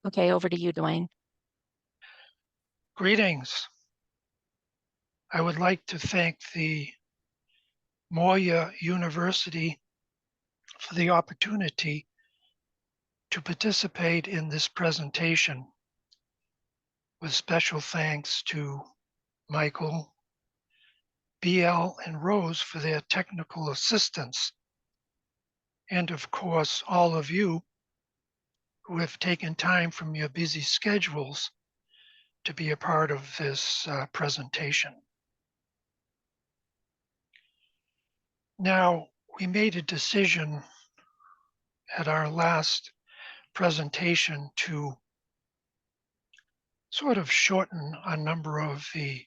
Okay, over to you, Duane. Greetings. I would like to thank the Moya University for the opportunity to participate in this presentation, with special thanks to Michael, BL, and Rose for their technical assistance, and of course all of you who have taken time from your busy schedules to be a part of this presentation. Now, we made a decision at our last presentation to sort of shorten a number of the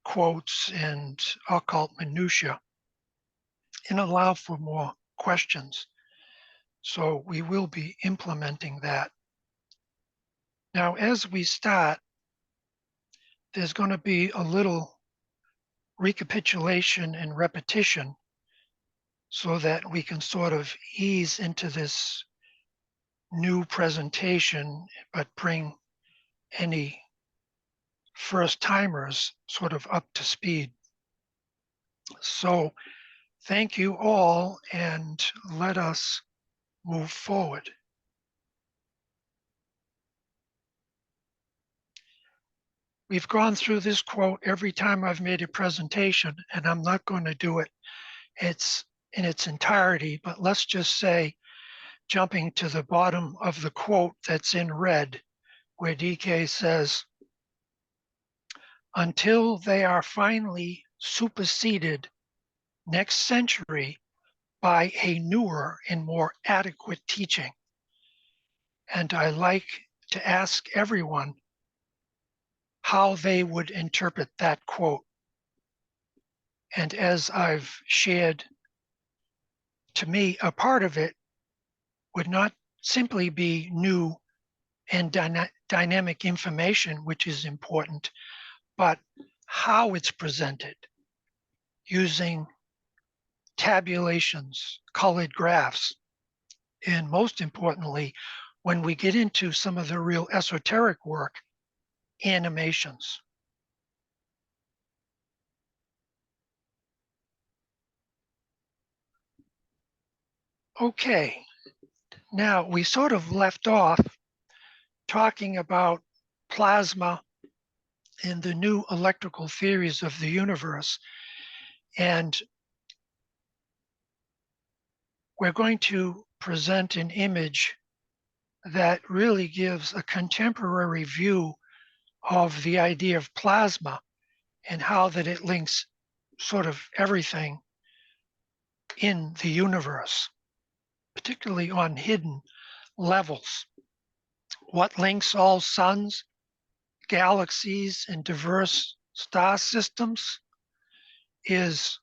quotes and occult minutiae and allow for more questions. So we will be implementing that. Now, as we start, there's going to be a little recapitulation and repetition so that we can sort of ease into this new presentation, but bring any first timers sort of up to speed. So thank you all, and let us move forward. We've gone through this quote every time I've made a presentation, and I'm not going to do it in its entirety, but let's just say, jumping to the bottom of the quote that's in red, where DK says, "Until they are finally superseded next century by a newer and more adequate teaching." And I like to ask everyone how they would interpret that quote. And as I've shared, to me, a part of it would not simply be new and dynamic information, which is important, but how it's presented using tabulations, colored graphs, and most importantly, when we get into some of the real esoteric work, animations. Okay, now we sort of left off talking about plasma and the new electrical theories of the universe. And we're going to present an image that really gives a contemporary view of the idea of plasma and how that it links sort of everything in the universe, particularly on hidden levels. What links all suns, galaxies, and diverse star systems is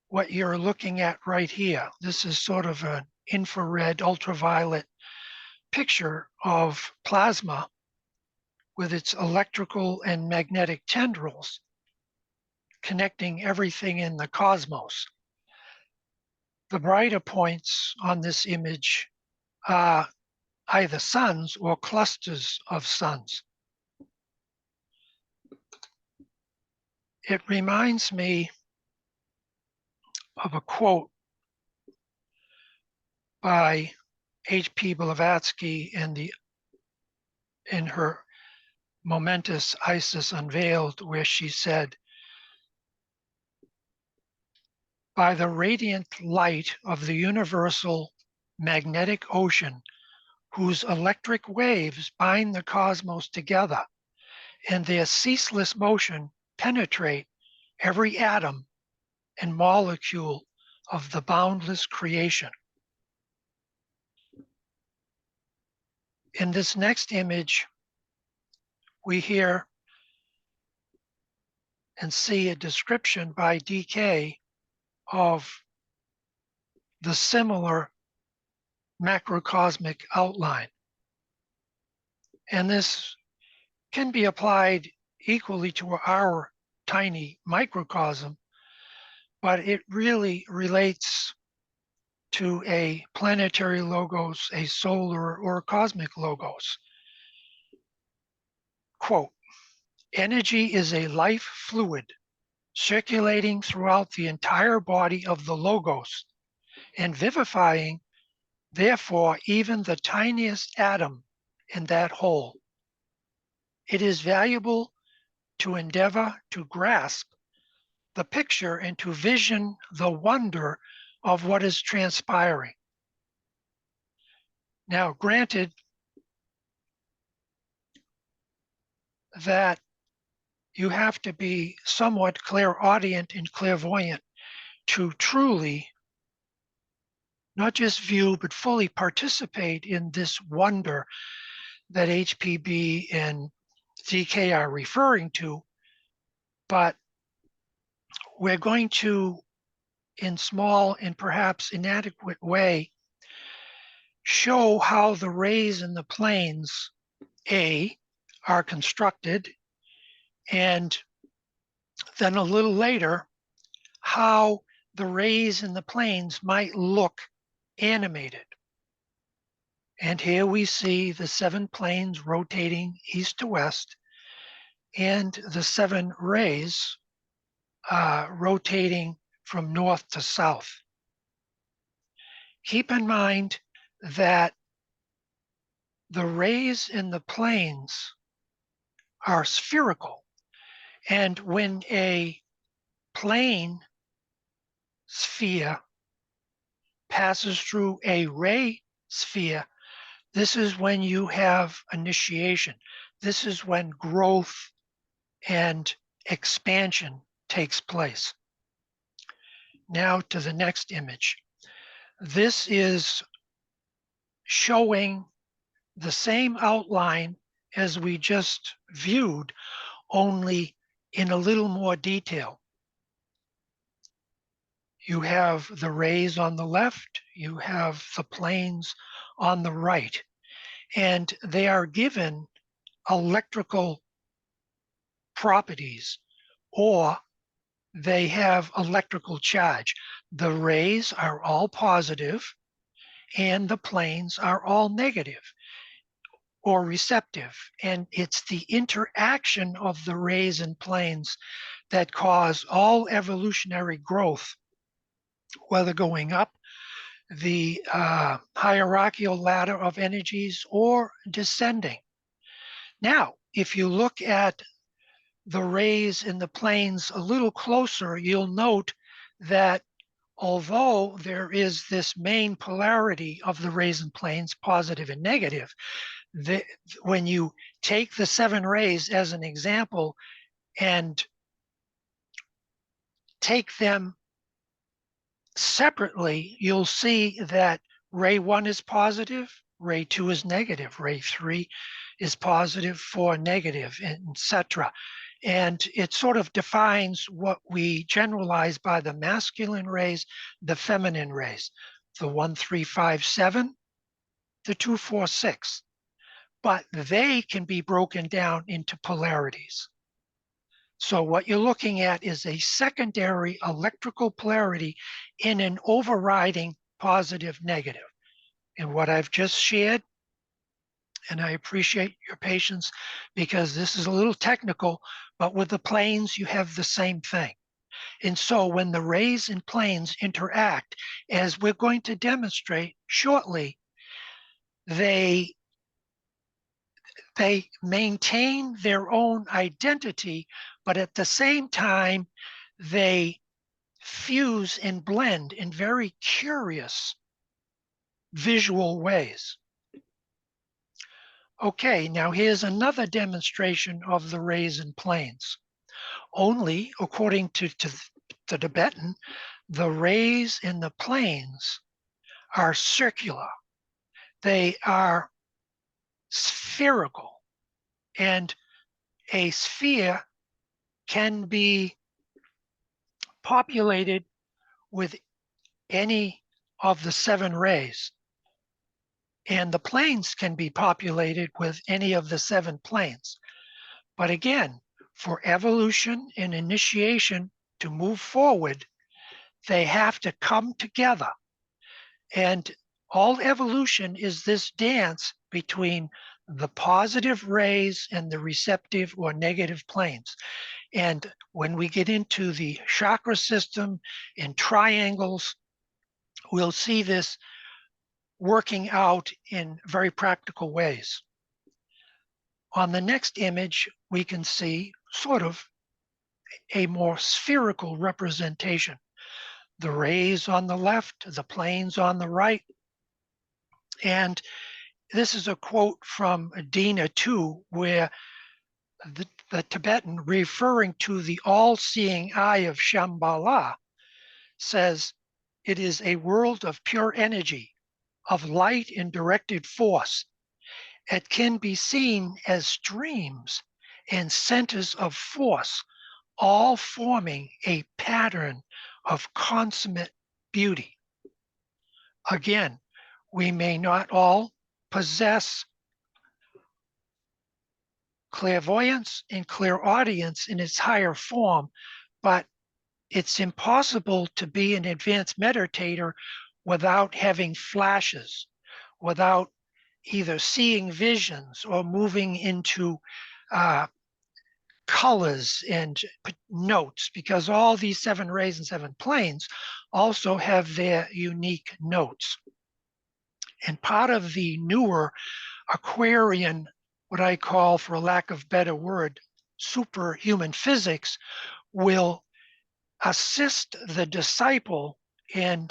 what you're looking at right here. This is sort of an infrared, ultraviolet picture of plasma with its electrical and magnetic tendrils connecting everything in the cosmos. The brighter points on this image are either suns or clusters of suns. It reminds me of a quote by H.P. Blavatsky in her momentous Isis Unveiled, where she said, "By the radiant light of the universal magnetic ocean, whose electric waves bind the cosmos together, and their ceaseless motion penetrate every atom and molecule of the boundless creation." In this next image, we hear and see a description by DK of the similar macrocosmic outline. And this can be applied equally to our tiny microcosm, but it really relates to a planetary logos, a solar, or a cosmic logos. Quote, energy is a life fluid circulating throughout the entire body of the logos and vivifying, therefore, even the tiniest atom in that whole. It is valuable to endeavor to grasp the picture and to vision the wonder of what is transpiring. Now, granted that you have to be somewhat clairaudient and clairvoyant to truly not just view, but fully participate in this wonder that HPB and DK are referring to. But we're going to, in small and perhaps inadequate way, show how the rays in the planes, A, are constructed, and then a little later, how the rays in the planes might look animated. And here we see the 7 planes rotating east to west, and the 7 rays rotating from north to south. Keep in mind that the rays in the planes are spherical, and when a plane sphere passes through a ray sphere, this is when you have initiation. This is when growth and expansion takes place. Now to the next image. This is showing the same outline as we just viewed, only in a little more detail. You have the rays on the left, you have the planes on the right, and they are given electrical properties, or they have electrical charge. The rays are all positive and the planes are all negative or receptive. And it's the interaction of the rays and planes that cause all evolutionary growth, whether going up the hierarchical ladder of energies or descending. Now, if you look at the rays in the planes a little closer, you'll note that although there is this main polarity of the rays and planes, positive and negative, when you take the 7 rays as an example and take them separately, you'll see that ray 1 is positive, ray 2 is negative, ray 3 is positive, 4 negative, etc. And it sort of defines what we generalize by the masculine rays, the feminine rays, the 1, 3, 5, 7, the 2, 4, 6. But they can be broken down into polarities. So what you're looking at is a secondary electrical polarity in an overriding positive negative. And what I've just shared, and I appreciate your patience because this is a little technical, but with the planes, you have the same thing. And so when the rays and planes interact, as we're going to demonstrate shortly, they maintain their own identity, but at the same time, they fuse and blend in very curious visual ways. Okay, now here's another demonstration of the rays and planes. Only, according to the Tibetan, the rays in the planes are circular. They are spherical, and a sphere can be populated with any of the 7 rays, and the planes can be populated with any of the 7 planes. But again, for evolution and initiation to move forward, they have to come together. And all evolution is this dance between the positive rays and the receptive or negative planes. And when we get into the chakra system and triangles, we'll see this working out in very practical ways. On the next image, we can see sort of a more spherical representation. The rays on the left, the planes on the right. And this is a quote from Dina 2, where the Tibetan, referring to the all-seeing eye of Shambhala, says, "It is a world of pure energy, of light and directed force. It can be seen as streams and centers of force, all forming a pattern of consummate beauty." Again, we may not all possess clairvoyance and clairaudience in its higher form, but it's impossible to be an advanced meditator without having flashes, without either seeing visions or moving into colors and notes, because all these 7 rays and 7 planes also have their unique notes. And part of the newer Aquarian, what I call, for a lack of better word, superhuman physics, will assist the disciple in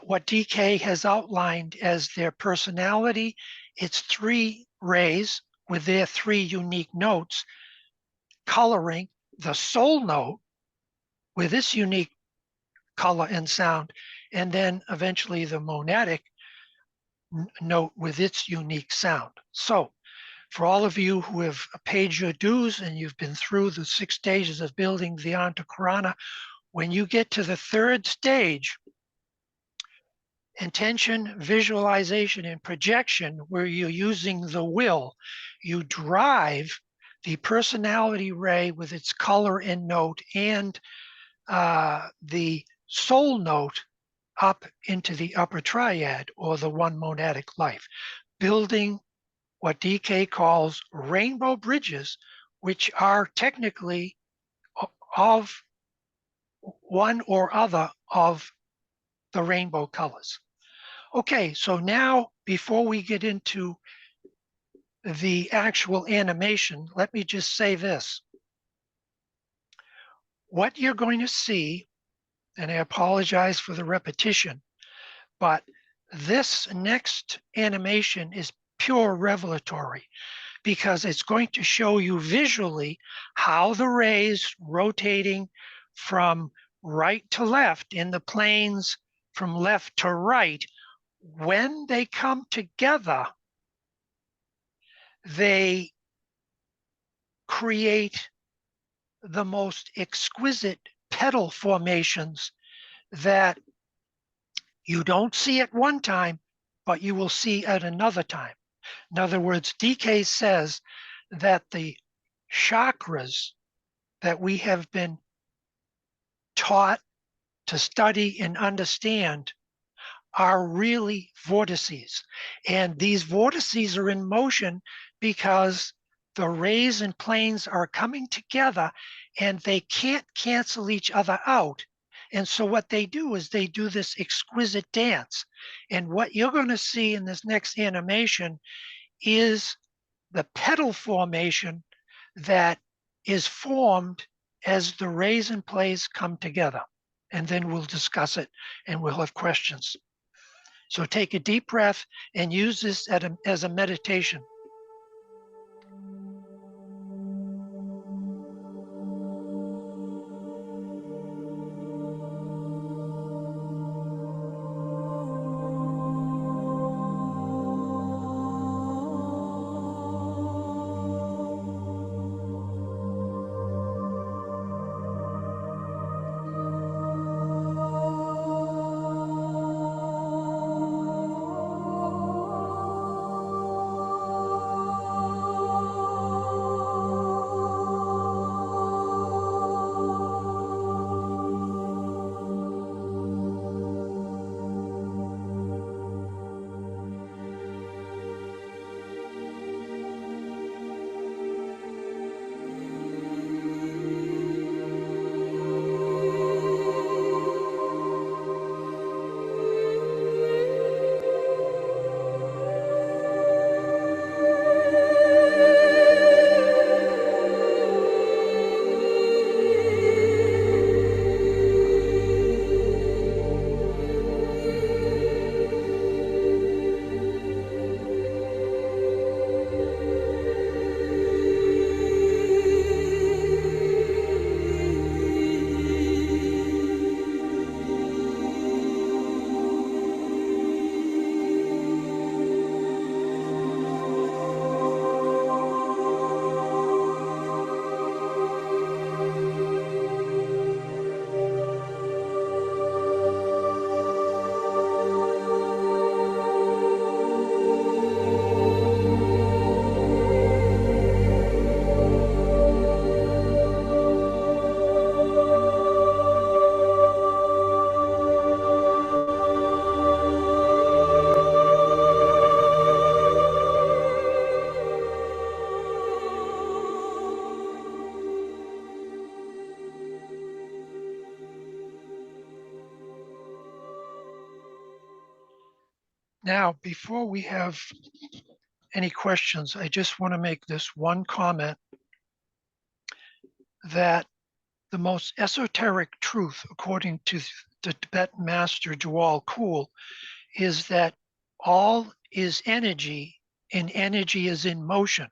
what DK has outlined as their personality. It's 3 rays with their 3 unique notes, coloring the soul note with its unique color and sound, and then eventually the monadic note with its unique sound. So for all of you who have paid your dues and you've been through the 6 stages of building the Antakarana, when you get to the 3rd stage, intention, visualization, and projection, where you're using the will, you drive the personality ray with its color and note and the soul note up into the upper triad, or the one monadic life, building what DK calls rainbow bridges, which are technically of one or other of the rainbow colors. Okay, so now before we get into the actual animation, let me just say this. What you're going to see, and I apologize for the repetition, but this next animation is pure revelatory, because it's going to show you visually how the rays rotating from right to left in the planes from left to right, when they come together, they create the most exquisite petal formations that you don't see at one time, but you will see at another time. In other words, DK says that the chakras that we have been taught to study and understand are really vortices. And these vortices are in motion because the rays and planes are coming together and they can't cancel each other out. And so what they do is they do this exquisite dance. And what you're going to see in this next animation is the petal formation that is formed as the rays and planes come together. And then we'll discuss it and we'll have questions. So take a deep breath and use this as a meditation. Now, before we have any questions, I just want to make this one comment that the most esoteric truth, according to the Tibetan master Duane Carpenter, is that all is energy and energy is in motion.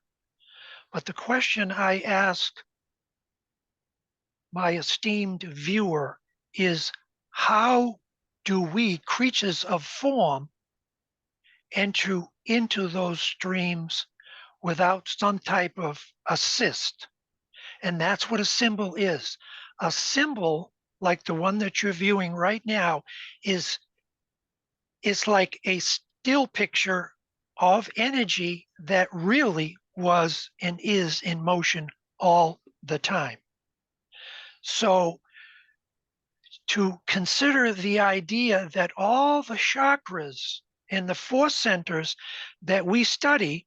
But the question I ask my esteemed viewer is, how do we, creatures of form, enter into those streams without some type of assist? And that's what a symbol is. A symbol, like the one that you're viewing right now, is like a still picture of energy that really was and is in motion all the time. So to consider the idea that all the chakras and the four centers that we study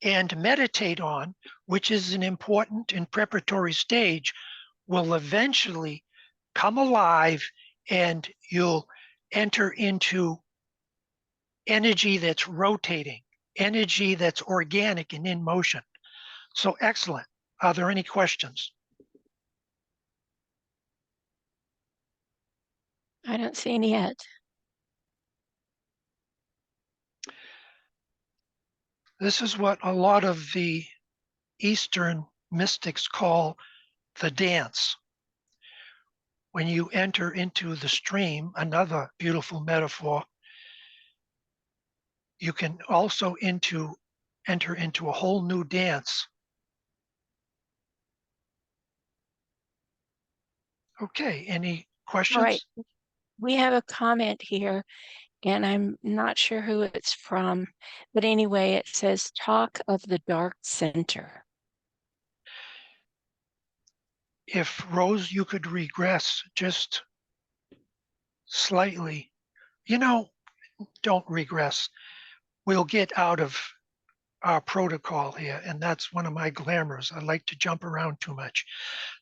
and meditate on, which is an important and preparatory stage, will eventually come alive and you'll enter into energy that's rotating, energy that's organic and in motion. So excellent. Are there any questions? I don't see any yet. This is what a lot of the Eastern mystics call the dance. When you enter into the stream, another beautiful metaphor, you can also enter into a whole new dance. Okay, any questions? All right. We have a comment here, and I'm not sure who it's from, but anyway, it says, talk of the dark center. If Rose, you could regress just slightly, don't regress. We'll get out of our protocol here, and that's one of my glamours. I like to jump around too much.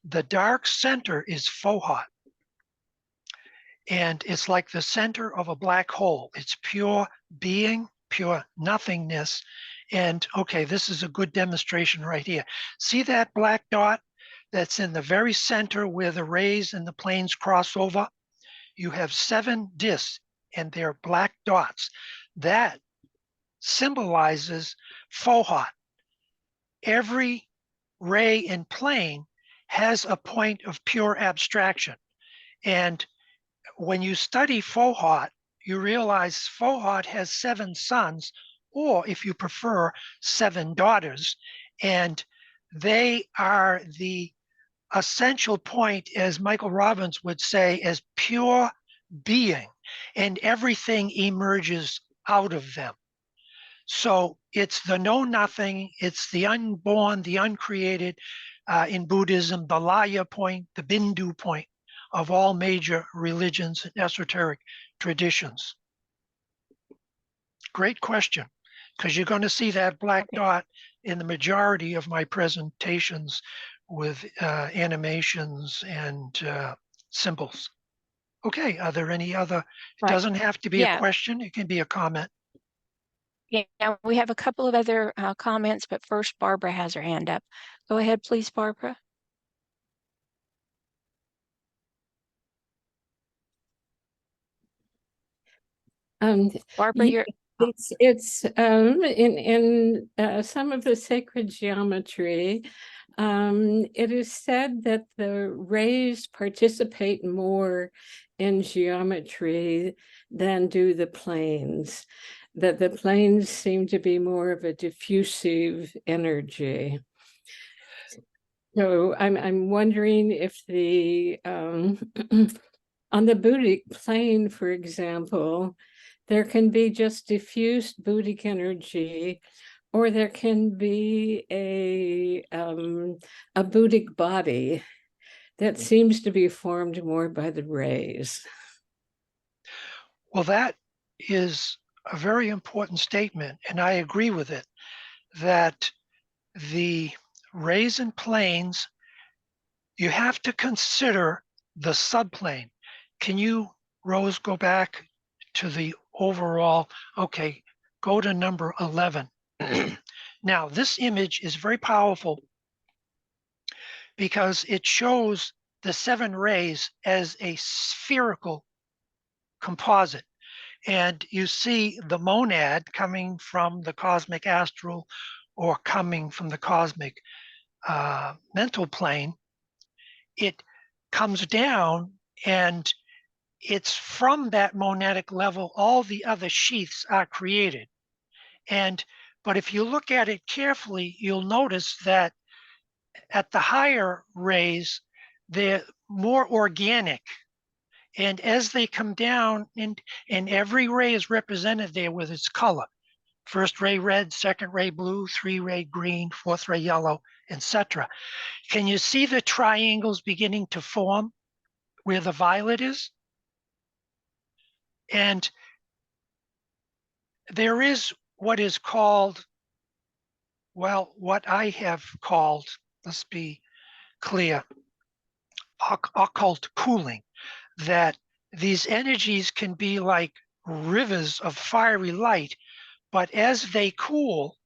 The dark center is Fohat, and it's like the center of a black hole. It's pure being, pure nothingness. And okay, this is a good demonstration right here. See that black dot that's in the very center where the rays and the planes cross over? You have 7 disks and they're black dots. That symbolizes Fohat. Every ray and plane has a point of pure abstraction. And when you study Fohat, you realize Fohat has 7 sons, or if you prefer, 7 daughters. And they are the essential point, as Michael Robbins would say, as pure being, and everything emerges out of them. So it's the know nothing, it's the unborn, the uncreated, in Buddhism, the Laya point, the Bindu point of all major religions and esoteric traditions. Great question, because you're going to see that black dot in the majority of my presentations with animations and symbols. Okay, are there any other? It doesn't have to be a question, it can be a comment. Yeah, we have a couple of other comments, but first Barbara has her hand up. Go ahead, please, Barbara. Barbara, you're... It's in some of the sacred geometry, it is said that the rays participate more in geometry than do the planes, that the planes seem to be more of a diffusive energy. So I'm wondering if the on the Buddhic plane, for example, there can be just diffused Buddhic energy, or there can be a Buddhic body that seems to be formed more by the rays. Well, that is a very important statement, and I agree with it, that the rays and planes, you have to consider the subplane. Can you, Rose, go back to the overall. Okay, go to number 11. Now, this image is very powerful because it shows the 7 rays as a spherical composite. And you see the monad coming from the cosmic astral or coming from the cosmic mental plane. It comes down, and it's from that monadic level all the other sheaths are created. But if you look at it carefully, you'll notice that at the higher rays, they're more organic. And as they come down, and every ray is represented there with its color. First ray red, second ray blue, 3-ray green, 4th ray yellow, etc. Can you see the triangles beginning to form where the violet is? And there is what is called, well, what I have called, let's be clear, occult cooling, that these energies can be like rivers of fiery light, but as they cool,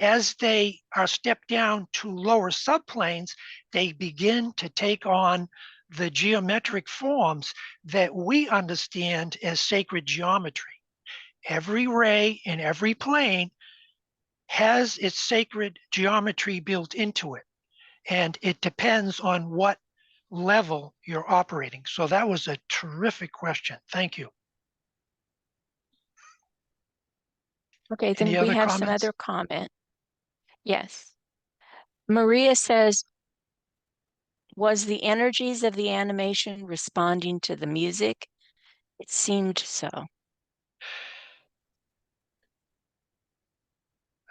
as they are stepped down to lower subplanes, they begin to take on the geometric forms that we understand as sacred geometry. Every ray in every plane has its sacred geometry built into it, and it depends on what level you're operating. So that was a terrific question. Thank you. Okay, then Any we other have some comments? other comment. Yes. Maria says, was the energies of the animation responding to the music? It seemed so.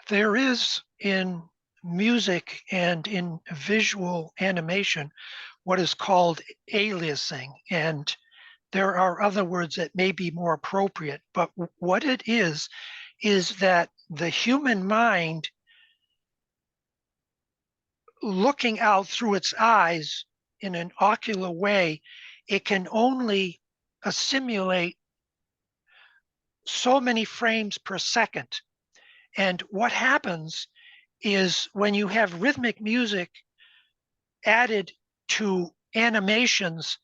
There is in music and in visual animation what is called aliasing, and there are other words that may be more appropriate, but what it is that the human mind, looking out through its eyes in an ocular way, it can only assimilate so many frames per second. And what happens is when you have rhythmic music added to animations,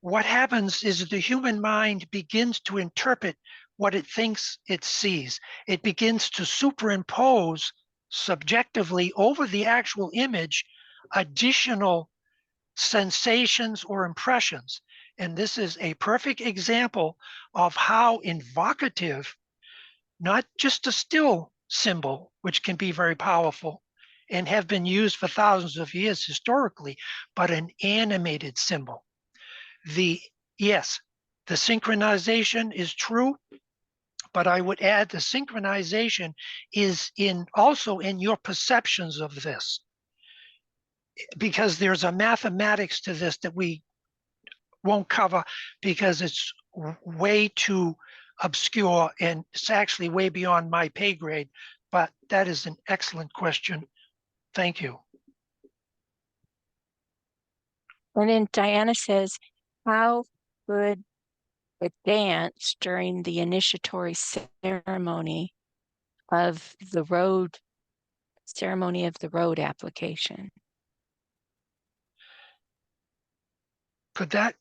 what happens is the human mind begins to interpret what it thinks it sees. It begins to superimpose subjectively over the actual image additional sensations or impressions. And this is a perfect example of how invocative, not just a still symbol, which can be very powerful and have been used for thousands of years historically, but an animated symbol. Yes, the synchronization is true, but I would add the synchronization is also in your perceptions of this, because there's a mathematics to this that we won't cover because it's way too obscure and it's actually way beyond my pay grade, but that is an excellent question. Thank you. And then Diana says, how could the dance during the initiatory ceremony of the road application? Could that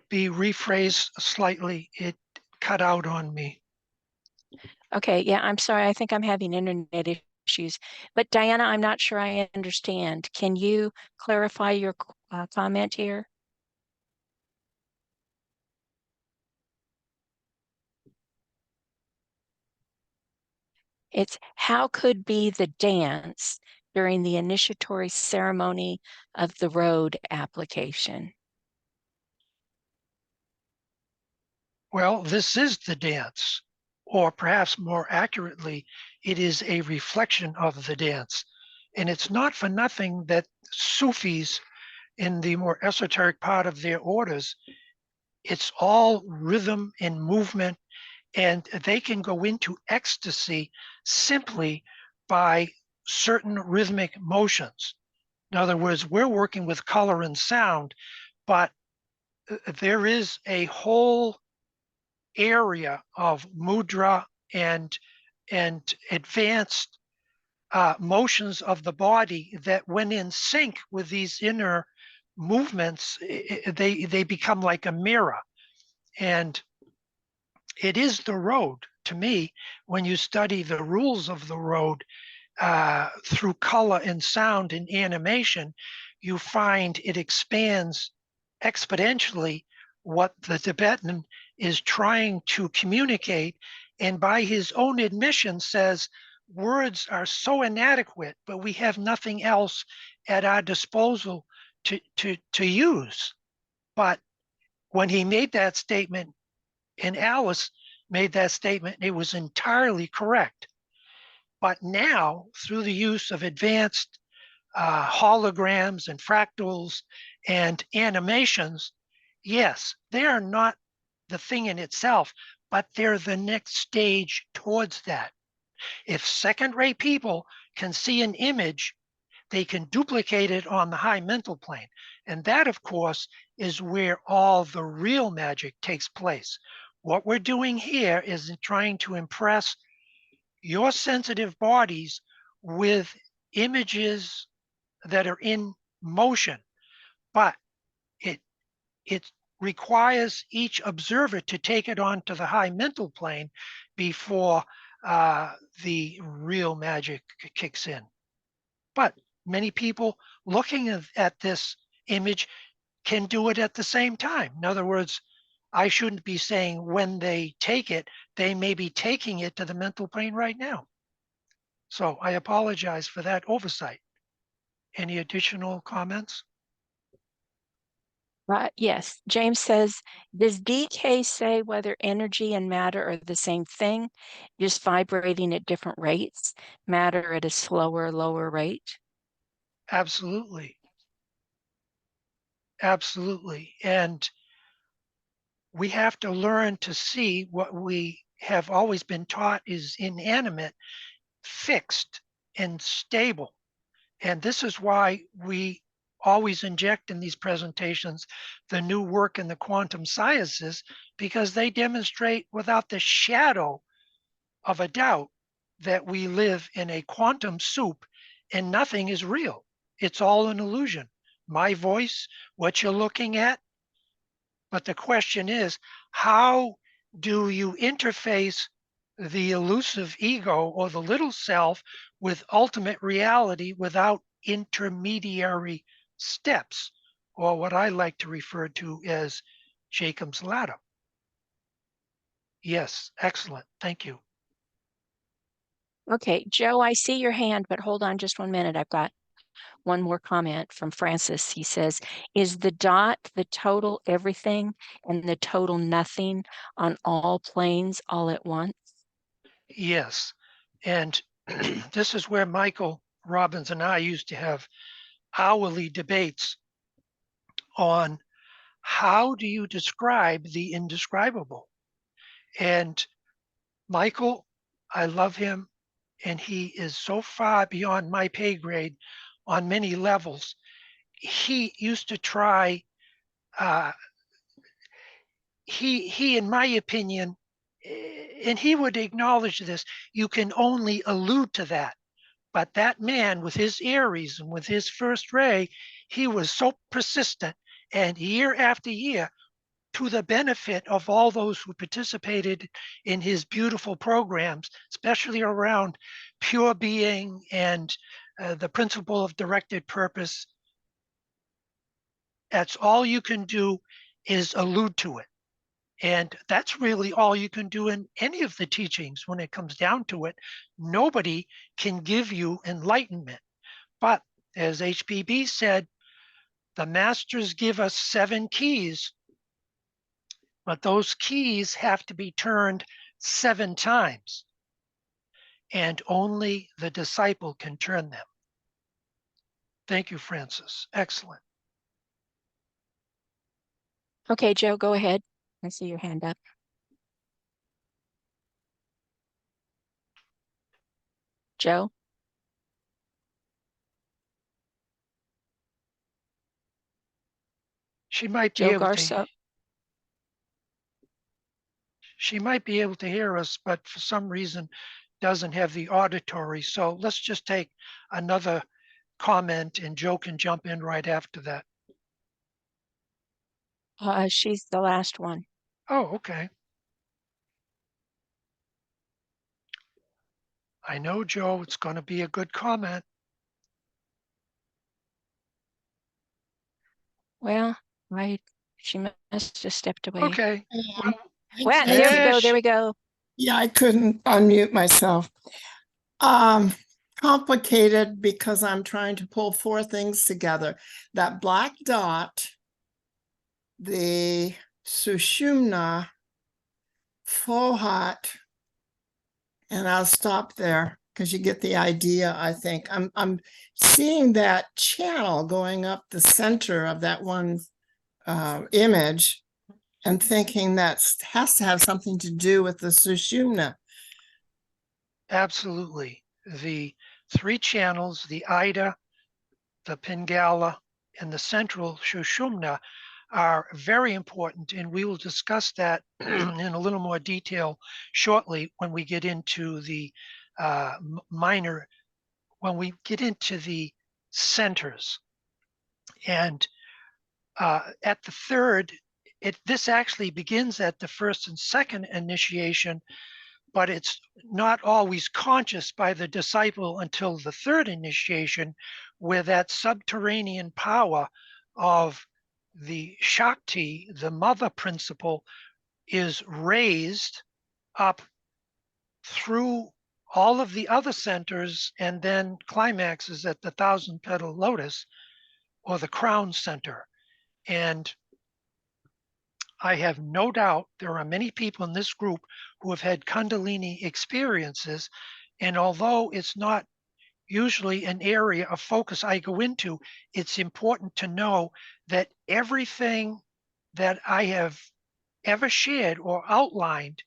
be rephrased slightly? It cut out on me. Okay, yeah, I'm sorry. I think I'm having internet issues. But Diana, I'm not sure I understand. Can you clarify your comment here? It's how could be the dance during the initiatory ceremony of the road application? Well, this is the dance, or perhaps more accurately, it is a reflection of the dance. And it's not for nothing that Sufis in the more esoteric part of their orders, it's all rhythm and movement, and they can go into ecstasy simply by certain rhythmic motions. In other words, we're working with color and sound, but there is a whole area of mudra and advanced motions of the body that, when in sync with these inner movements, they become like a mirror. And it is the road to me. When you study the rules of the road through color and sound and animation, you find it expands exponentially what the Tibetan is trying to communicate, and by his own admission says words are so inadequate, but we have nothing else at our disposal to use. But when he made that statement, and Alice made that statement, it was entirely correct. But now, through the use of advanced holograms and fractals and animations, yes, they are not the thing in itself, but they're the next stage towards that. If second-rate people can see an image, they can duplicate it on the high mental plane. And that, of course, is where all the real magic takes place. What we're doing here is trying to impress your sensitive bodies with images that are in motion, but it requires each observer to take it onto the high mental plane before the real magic kicks in. But many people looking at this image can do it at the same time. In other words, I shouldn't be saying when they take it, they may be taking it to the mental plane right now. So I apologize for that oversight. Any additional comments? Yes, James says, does DK say whether energy and matter are the same thing, just vibrating at different rates, matter at a slower, lower rate? Absolutely. Absolutely. And we have to learn to see what we have always been taught is inanimate, fixed, and stable. And this is why we always inject in these presentations the new work in the quantum sciences, because they demonstrate without the shadow of a doubt that we live in a quantum soup and nothing is real. It's all an illusion. My voice, what you're looking at. But the question is, how do you interface the elusive ego or the little self with ultimate reality without intermediary steps, or what I like to refer to as Jacob's ladder? Yes, excellent. Thank you. Okay, Joe, I see your hand, but hold on just 1 minute. I've got one more comment from Francis. He says, is the dot the total everything and the total nothing on all planes all at once? Yes. And this is where Michael Robbins and I used to have hourly debates on how do you describe the indescribable? And Michael, I love him, and he is so far beyond my pay grade on many levels. He used to try, he, in my opinion, and he would acknowledge this, you can only allude to that. But that man with his Aries and with his first ray, he was so persistent, and year after year, to the benefit of all those who participated in his beautiful programs, especially around pure being and the principle of directed purpose. That's all you can do, is allude to it. And that's really all you can do in any of the teachings when it comes down to it. Nobody can give you enlightenment. But as HPB said, the masters give us 7 keys, but those keys have to be turned 7 times, and only the disciple can turn them. Thank you, Francis. Excellent. Okay, Joe, go ahead. I see your hand up. Joe? She might be Joe able to. Garso. she might be able to hear us, but for some reason doesn't have the auditory. So let's just take another comment and Joe can jump in right after that. She's the last one. Oh, okay. I know, Joe, it's going to be a good comment. Well, she must have stepped away. Okay. Well, there we go. There we go. Yeah, I couldn't unmute myself. Complicated because I'm trying to pull four things together. That black dot, the Sushumna, Fohat, and I'll stop there because you get the idea, I think. I'm seeing that channel going up the center of that one image and thinking that has to have something to do with the Sushumna. Absolutely. The three channels, the Ida, the Pingala, and the central Sushumna are very important, and we will discuss that in a little more detail shortly when we get into the when we get into the centers. And at the third, this actually begins at the first and second initiation, but it's not always conscious by the disciple until the third initiation, where that subterranean power of the Shakti, the mother principle, is raised up through all of the other centers and then climaxes at the 1,000-petal lotus or the crown center. And I have no doubt there are many people in this group who have had Kundalini experiences. And although it's not usually an area of focus I go into, it's important to know that everything that I have ever shared or outlined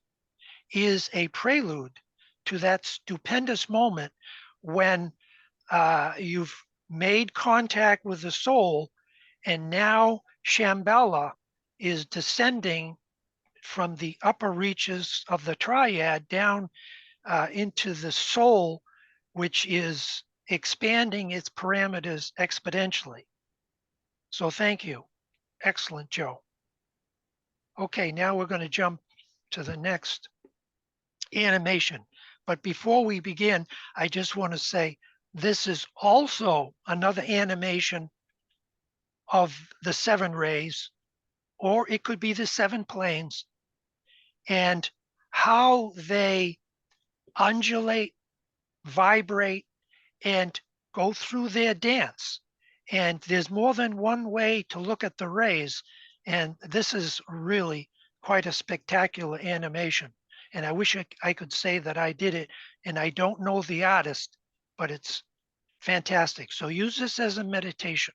is a prelude to that stupendous moment when you've made contact with the soul, and now Shambhala is descending from the upper reaches of the triad down into the soul, which is expanding its parameters exponentially. So thank you. Excellent, Joe. Okay, now we're going to jump to the next animation. But before we begin, I just want to say this is also another animation of the 7 rays, or it could be the 7 planes, and how they undulate, vibrate, and go through their dance. And there's more than one way to look at the rays, and this is really quite a spectacular animation. And I wish I could say that I did it, and I don't know the artist, but it's fantastic. So use this as a meditation.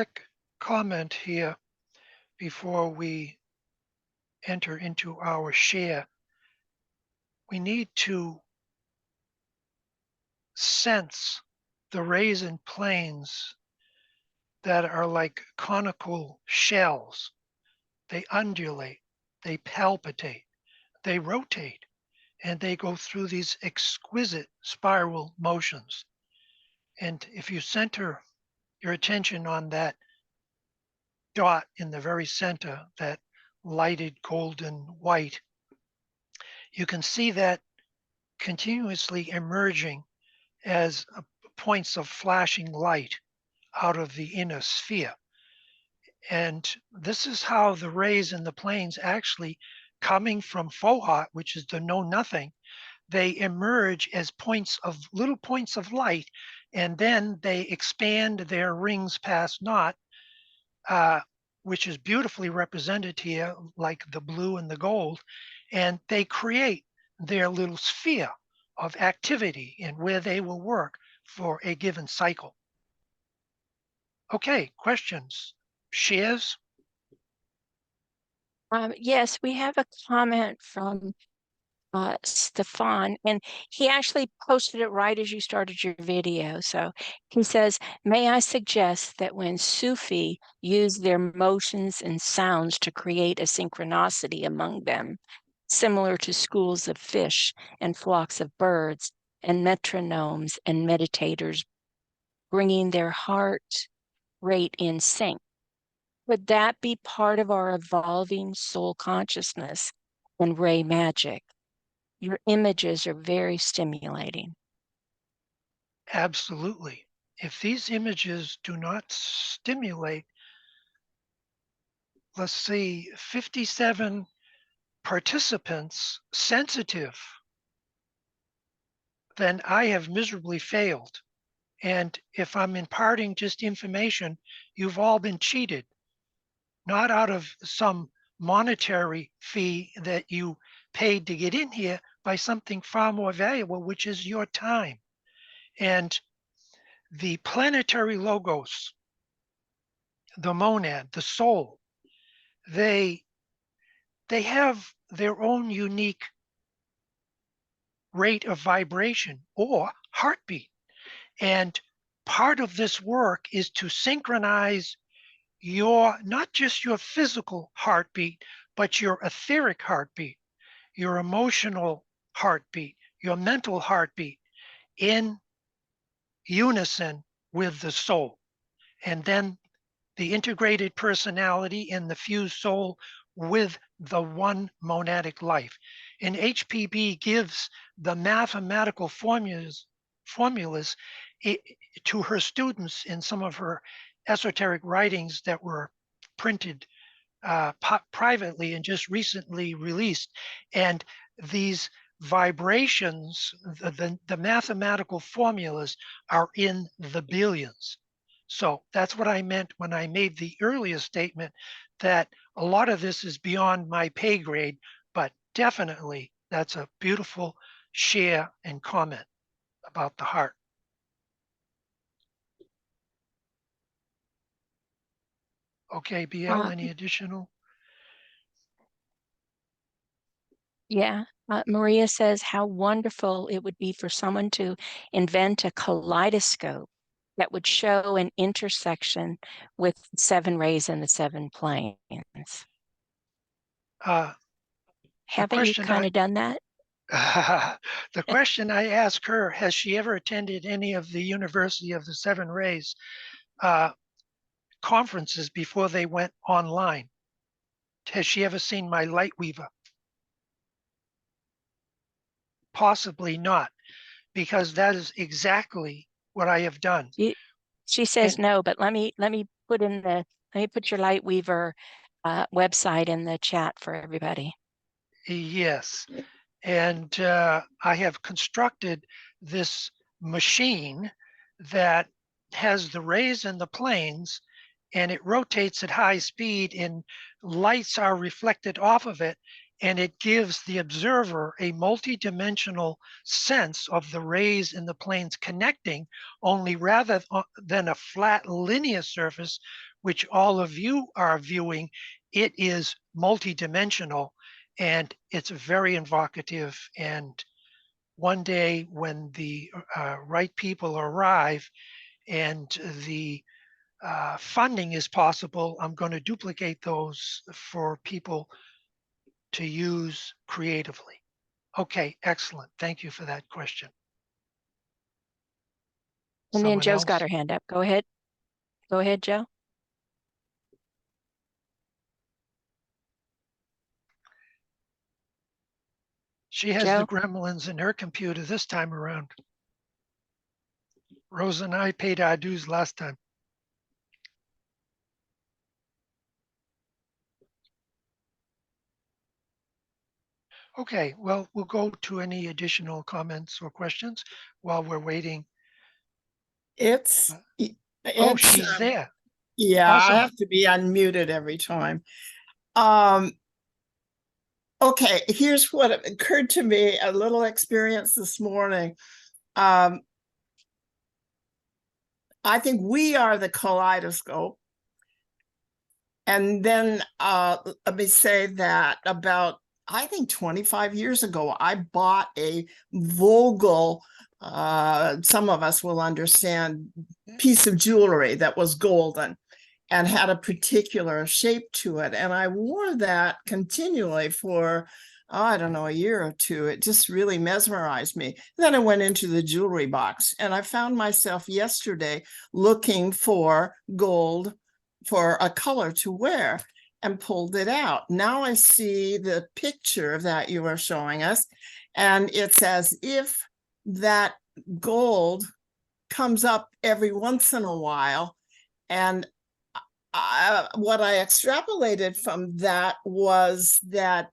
quick comment here before we enter into our share. We need to sense the rays and planes that are like conical shells. They undulate, they palpitate, they rotate, and they go through these exquisite spiral motions. And if you center your attention on that dot in the very center, that lighted golden white, you can see that continuously emerging as points of flashing light out of the inner sphere. And this is how the rays and the planes actually coming from Fohat, which is the know nothing, they emerge as little points of light, and then they expand their rings past naught, which is beautifully represented here, like the blue and the gold, and they create their little sphere of activity and where they will work for a given cycle. Okay, questions, shares? Yes, we have a comment from Stefan, and he actually posted it right as you started your video. So he says, may I suggest that when Sufi use their motions and sounds to create a synchronicity among them, similar to schools of fish and flocks of birds and metronomes and meditators bringing their heart rate in sync, would that be part of our evolving soul consciousness and ray magic? Your images are very stimulating. Absolutely. If these images do not stimulate, let's see, 57 participants sensitive, then I have miserably failed. And if I'm imparting just information, you've all been cheated, not out of some monetary fee that you paid to get in here, by something far more valuable, which is your time. And the planetary logos, the monad, the soul, they have their own unique rate of vibration or heartbeat. And part of this work is to synchronize not just your physical heartbeat, but your etheric heartbeat, your emotional heartbeat, your mental heartbeat in unison with the soul. And then the integrated personality and the fused soul with the one monadic life. And HPB gives the mathematical formulas to her students in some of her esoteric writings that were printed privately and just recently released. And these vibrations, the mathematical formulas are in the billions. So that's what I meant when I made the earlier statement that a lot of this is beyond my pay grade, but definitely that's a beautiful share and comment about the heart. Okay, BL, any additional? Yeah. Maria says how wonderful it would be for someone to invent a kaleidoscope that would show an intersection with 7 rays and the 7 planes. Haven't you kind of done that? The question I asked her, has she ever attended any of the University of the Seven Rays conferences before they went online? Has she ever seen my light weaver? Possibly not, because that is exactly what I have done. She says no, but let me put your light weaver website in the chat for everybody. Yes, and I have constructed this machine that has the rays and the planes, and it rotates at high speed, and lights are reflected off of it, and it gives the observer a multi-dimensional sense of the rays and the planes connecting, only rather than a flat linear surface, which all of you are viewing, it is multidimensional and it's very evocative. And one day when the right people arrive and the funding is possible, I'm going to duplicate those for people to use creatively. Okay, excellent. Thank you for that question. And then Someone Joe's got else? her hand up. Go ahead. Go ahead, Joe. She has the Joe? gremlins in her computer this time around. Rose and I paid our dues last time. Okay, well, we'll go to any additional comments or questions while we're waiting. It's, Oh, it's, she's there. yeah, I Awesome. have to be unmuted every time. Okay, here's what occurred to me, a little experience this morning. I think we are the kaleidoscope. And then let me say that about, I think 25 years ago, I bought a Vogel, some of us will understand, piece of jewelry that was golden and had a particular shape to it. And I wore that continually for, I don't know, a year or two. It just really mesmerized me. Then I went into the jewelry box and I found myself yesterday looking for gold for a color to wear and pulled it out. Now I see the picture that you are showing us, and it's as if that gold comes up every once in a while. And what I extrapolated from that was that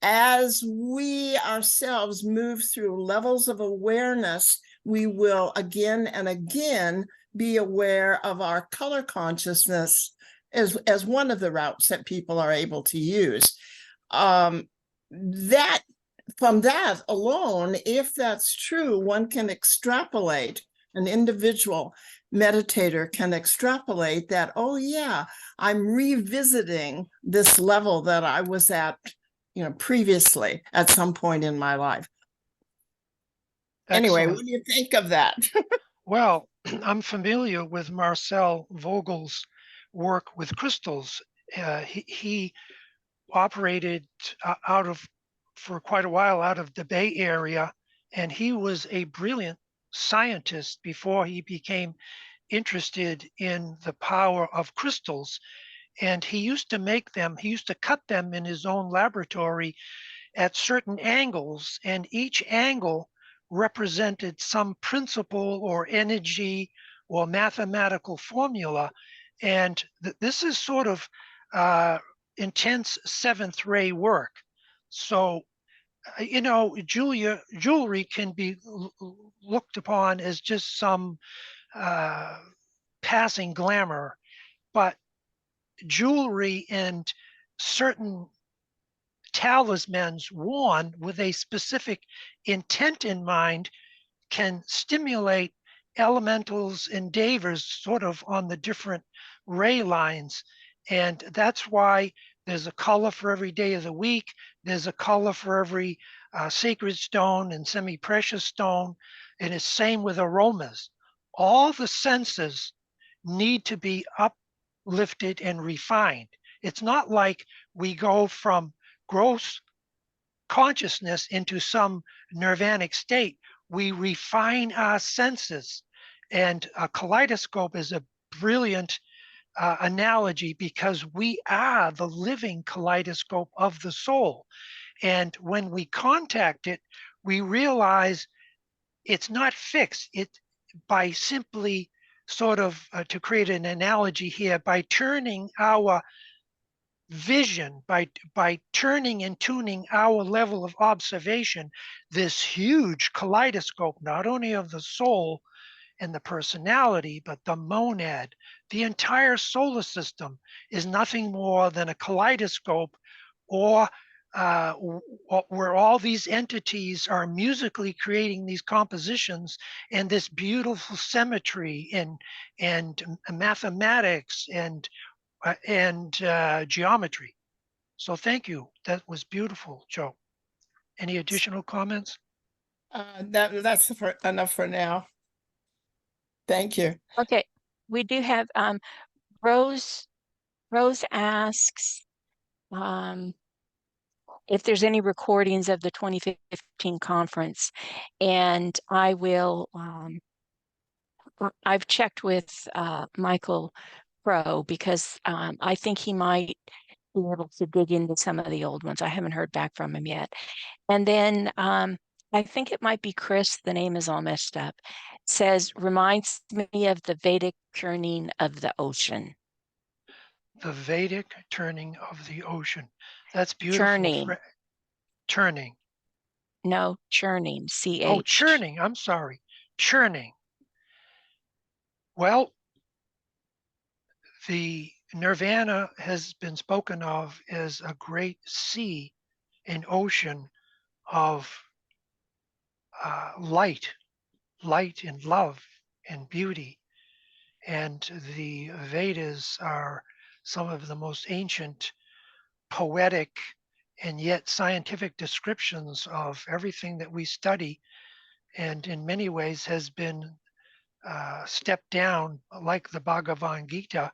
as we ourselves move through levels of awareness, we will again and again be aware of our color consciousness as one of the routes that people are able to use. That from that alone, if that's true, one can extrapolate, an individual meditator can extrapolate that, oh yeah, I'm revisiting this level that I was at, previously at some point in my life. Anyway, Excellent. what do you think of that? Well, I'm familiar with Marcel Vogel's work with crystals. He operated for quite a while out of the Bay Area, and he was a brilliant scientist before he became interested in the power of crystals. And he used to cut them in his own laboratory at certain angles, and each angle represented some principle or energy or mathematical formula. And this is sort of intense seventh ray work. So, jewelry can be looked upon as just some passing glamour, but jewelry and certain talismans worn with a specific intent in mind can stimulate elementals and devas sort of on the different ray lines. And that's why there's a color for every day of the week. There's a color for every sacred stone and semi-precious stone. And it's same with aromas. All the senses need to be uplifted and refined. It's not like we go from gross consciousness into some nirvanic state. We refine our senses. And a kaleidoscope is a brilliant analogy because we are the living kaleidoscope of the soul. And when we contact it, we realize it's not fixed. It by simply sort of to create an analogy here, by turning our vision, by turning and tuning our level of observation, this huge kaleidoscope, not only of the soul and the personality, but the monad, the entire solar system is nothing more than a kaleidoscope or where all these entities are musically creating these compositions and this beautiful symmetry and mathematics and geometry. So thank you. That was beautiful, Joe. Any additional comments? That's enough for now. Thank you. Okay, we do have Rose. Rose asks if there's any recordings of the 2015 conference, and I will. I've checked with Michael Crow because I think he might be able to dig into some of the old ones. I haven't heard back from him yet. And then I think it might be Chris, the name is all messed up, says, reminds me of the Vedic churning of the ocean. The Vedic turning of the ocean. That's beautiful. Churning. Turning. No, churning, C-H. Oh, churning. I'm sorry. Churning. Well, the nirvana has been spoken of as a great sea, an ocean of light and love and beauty. And the Vedas are some of the most ancient, poetic, and yet scientific descriptions of everything that we study, and in many ways has been stepped down, like the Bhagavad Gita,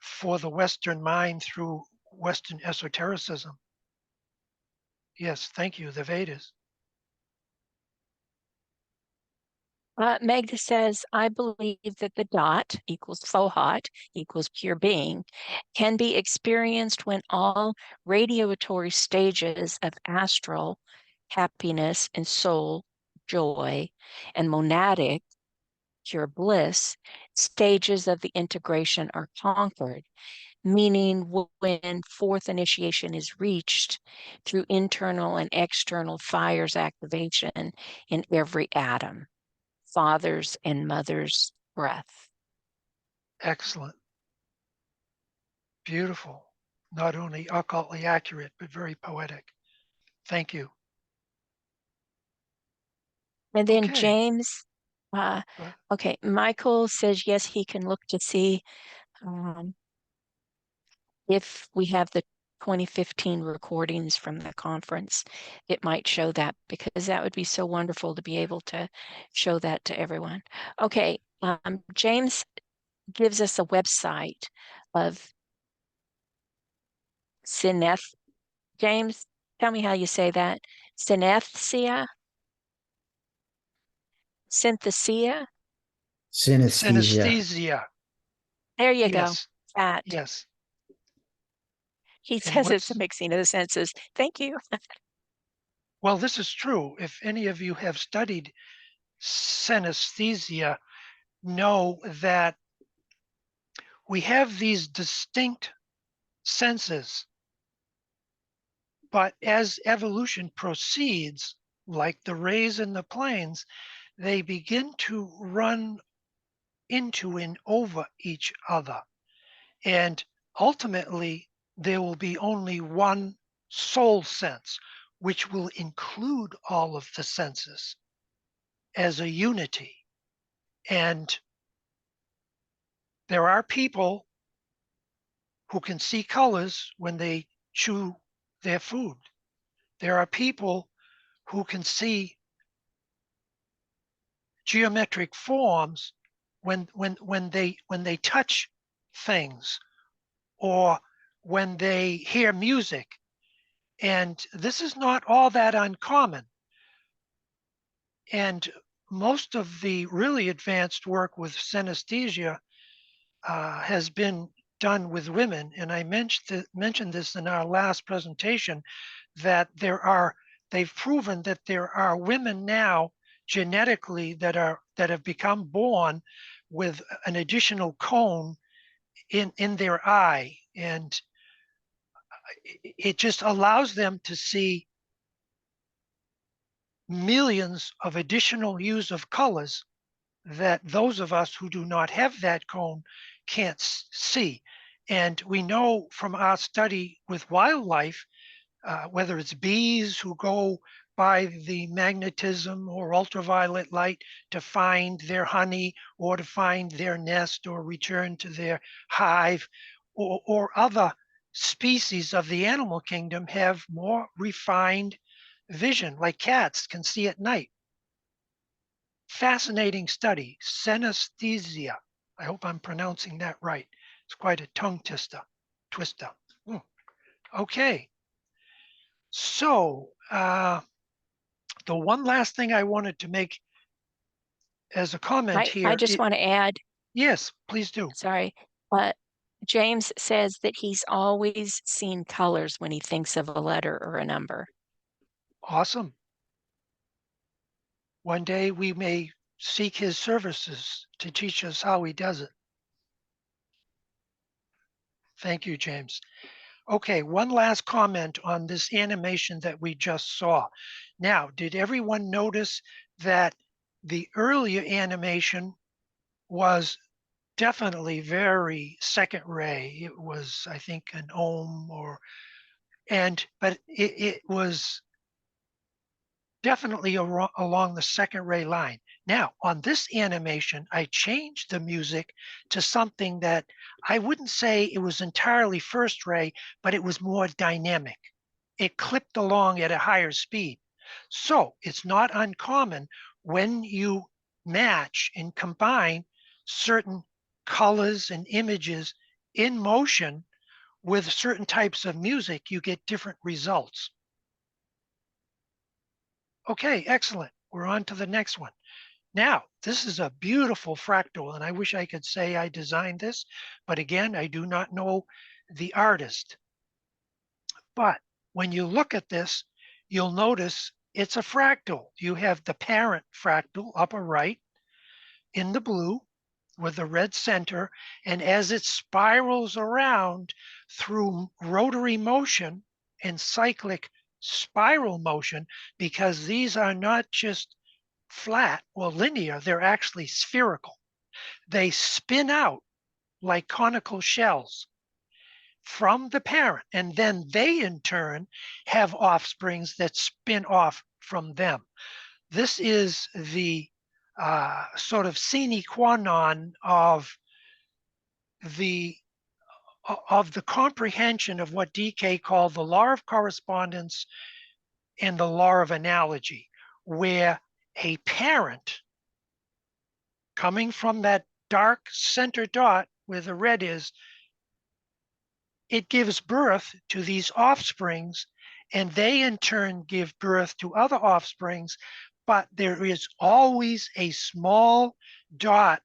for the Western mind through Western esotericism. Yes, thank you, the Vedas. Magda says, I believe that the dot equals Fohat equals pure being can be experienced when all radiatory stages of astral happiness and soul joy and monadic pure bliss stages of the integration are conquered, meaning when fourth initiation is reached through internal and external fires activation in every atom. Father's and mother's breath. Excellent. Beautiful. Not only occultly accurate, but very poetic. Thank you. And then Okay. James, okay, Michael says yes, he can look to see if we have the 2015 recordings from the conference. It might show that, because that would be so wonderful to be able to show that to everyone. Okay, James gives us a website of Syneth. James, tell me how you say that. Synthesia? Synthesia? Synesthesia. Synesthesia. There you go. Yes. That. Yes. He And says it's a what's, mixing of the senses. Thank you. well, this is true. If any of you have studied synesthesia, know that we have these distinct senses, but as evolution proceeds, like the rays in the plains, they begin to run into and over each other. And ultimately, there will be only one soul sense, which will include all of the senses as a unity. And there are people who can see colors when they chew their food. There are people who can see geometric forms when they touch things, or when they hear music. And this is not all that uncommon. And most of the really advanced work with synesthesia has been done with women. And I mentioned this in our last presentation, that they've proven that there are women now genetically that have become born with an additional cone in their eye, and it just allows them to see millions of additional hues of colors that those of us who do not have that cone can't see. And we know from our study with wildlife whether it's bees who go by the magnetism or ultraviolet light to find their honey or to find their nest or return to their hive, or other species of the animal kingdom have more refined vision, like cats can see at night. Fascinating study, synesthesia. I hope I'm pronouncing that right. It's quite a tongue twister. Okay. So the one last thing I wanted to make as a comment here. I just want to add. Yes, please do. Sorry. James says that he's always seen colors when he thinks of a letter or a number. Awesome. One day we may seek his services to teach us how he does it. Thank you, James. Okay, one last comment on this animation that we just saw. Now, did everyone notice that the earlier animation was definitely very second ray? It was, I think, an ohm but it was definitely along the second ray line. Now, on this animation, I changed the music to something that I wouldn't say it was entirely first ray, but it was more dynamic. It clipped along at a higher speed. So it's not uncommon when you match and combine certain colors and images in motion with certain types of music, you get different results. Okay, excellent. We're on to the next one. Now, this is a beautiful fractal, and I wish I could say I designed this, but again, I do not know the artist. But when you look at this, you'll notice it's a fractal. You have the parent fractal upper right in the blue with the red center, and as it spirals around through rotary motion and cyclic spiral motion, because these are not just flat or linear, they're actually spherical. They spin out like conical shells from the parent, and then they in turn have offsprings that spin off from them. This is the sort of sine qua non of the comprehension of what DK called the law of correspondence and the law of analogy, where a parent coming from that dark center dot where the red is, it gives birth to these offsprings, and they in turn give birth to other offsprings, but there is always a small dot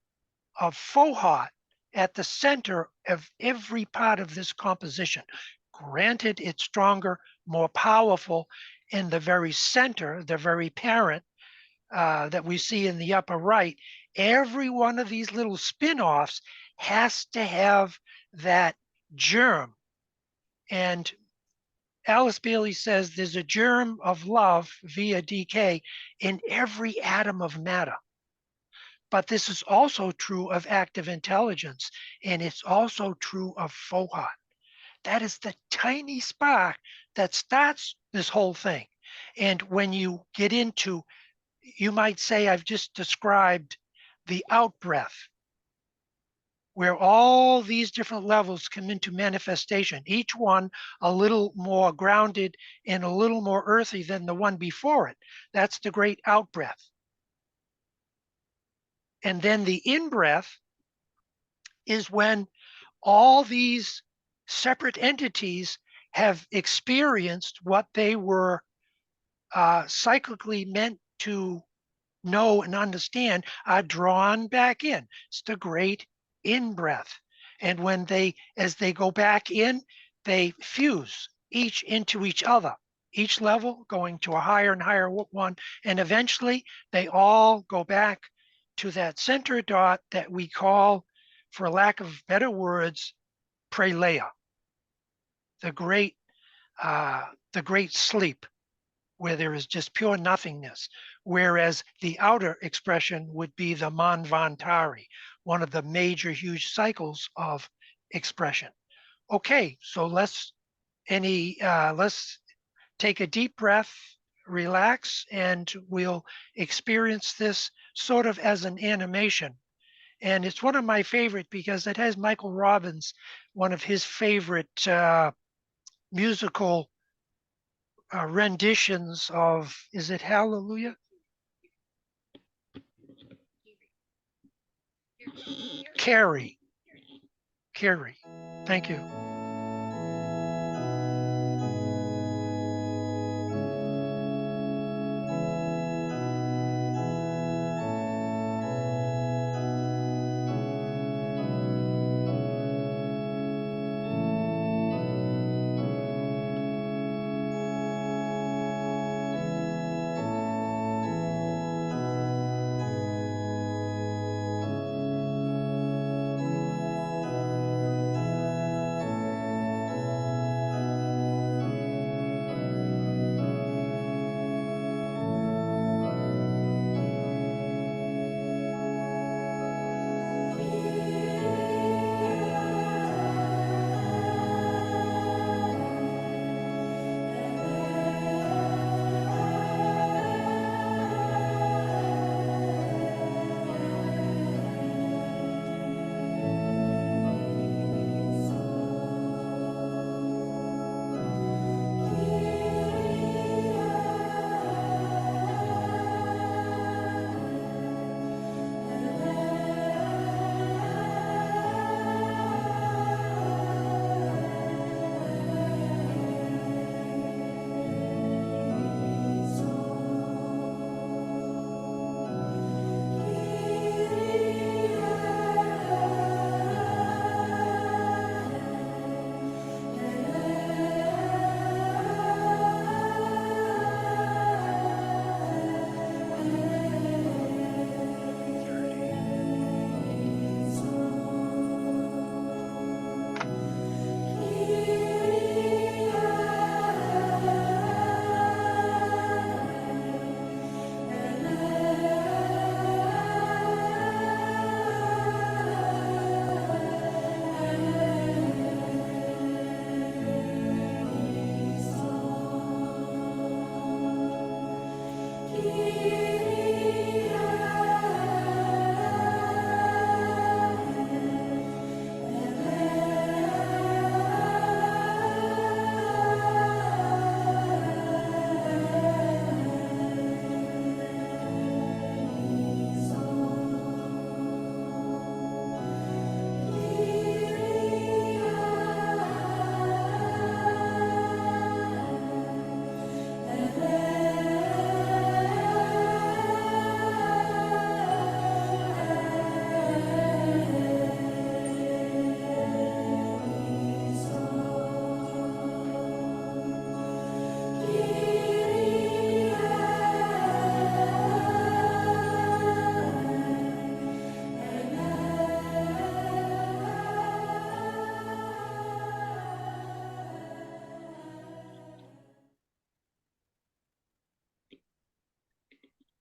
of Fohat at the center of every part of this composition. Granted, it's stronger, more powerful in the very center, the very parent that we see in the upper right. Every one of these little spin-offs has to have that germ. And Alice Bailey says there's a germ of love via DK in every atom of matter. But this is also true of active intelligence, and it's also true of Fohat. That is the tiny spark that starts this whole thing. And when you get into, you might say, I've just described the out-breath, where all these different levels come into manifestation, each one a little more grounded and a little more earthy than the one before it. That's the great out-breath. And then the in-breath is when all these separate entities have experienced what they were cyclically meant to know and understand, are drawn back in. It's the great in-breath. And when as they go back in, they fuse each into each other, each level going to a higher and higher one. And eventually they all go back to that center dot that we call, for lack of better words, pralaya, the great sleep, where there is just pure nothingness. Whereas the outer expression would be the manvantari, one of the major huge cycles of expression. Okay, so let's take a deep breath, relax, and we'll experience this sort of as an animation. And it's one of my favorite because it has Michael Robbins, one of his favorite musical renditions of, is it Hallelujah? Carrie. Carrie. Thank you.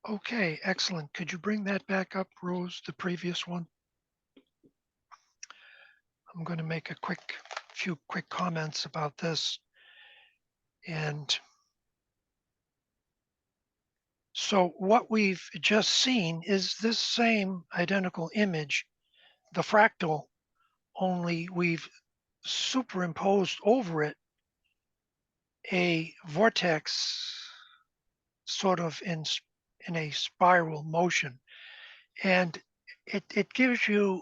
Okay, excellent. Could you bring that back up, Rose, the previous one? I'm going to make a few quick comments about this. And so what we've just seen is this same identical image, the fractal, only we've superimposed over it a vortex sort of in a spiral motion. And it gives you,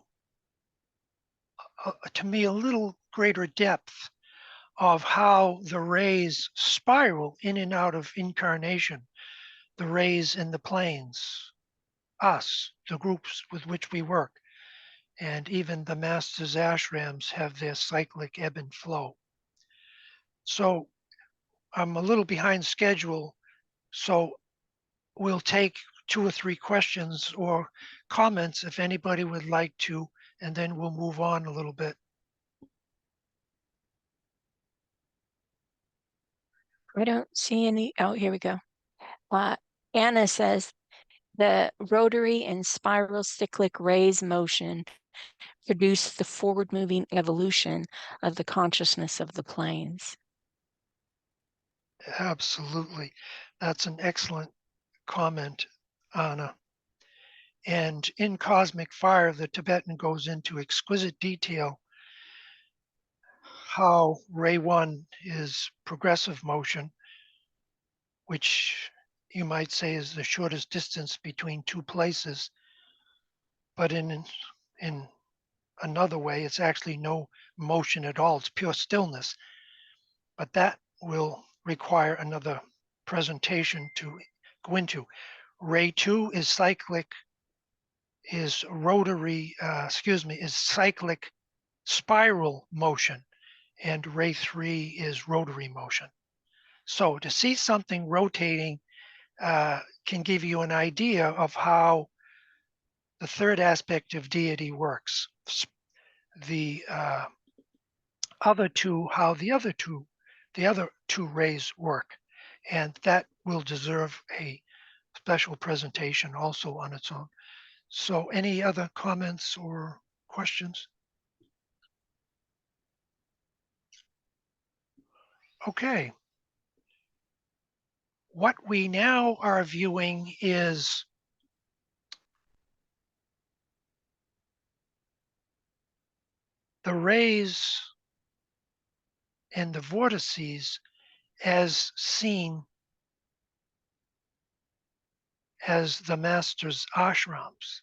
to me, a little greater depth of how the rays spiral in and out of incarnation, the rays in the planes, us, the groups with which we work, and even the masters' ashrams have their cyclic ebb and flow. So I'm a little behind schedule, so we'll take 2 or 3 questions or comments if anybody would like to, and then we'll move on a little bit. I don't see any. Oh, here we go. Anna says the rotary and spiral cyclic rays motion produce the forward moving evolution of the consciousness of the planes. Absolutely. That's an excellent comment, Anna. And in Cosmic Fire, the Tibetan goes into exquisite detail how Ray 1 is progressive motion, which you might say is the shortest distance between two places. But in another way, it's actually no motion at all. It's pure stillness. But that will require another presentation to go into. Ray 2 is cyclic, is rotary, is cyclic spiral motion, and Ray 3 is rotary motion. So to see something rotating can give you an idea of how the third aspect of deity works. The other two, how the other two rays work. And that will deserve a special presentation also on its own. So any other comments or questions? Okay. What we now are viewing is the rays and the vortices as seen as the master's ashrams.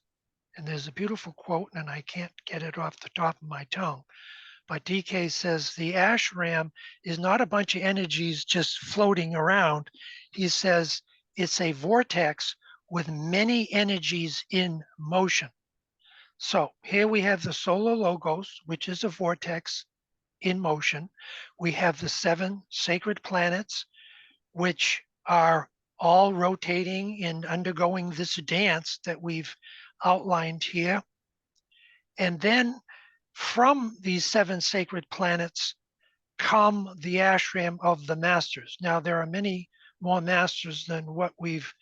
And there's a beautiful quote, and I can't get it off the top of my tongue, but DK says the ashram is not a bunch of energies just floating around. He says it's a vortex with many energies in motion. So here we have the solar logos, which is a vortex in motion. We have the 7 sacred planets, which are all rotating and undergoing this dance that we've outlined here. And then from these 7 sacred planets come the ashram of the masters. Now, there are many more masters than what we've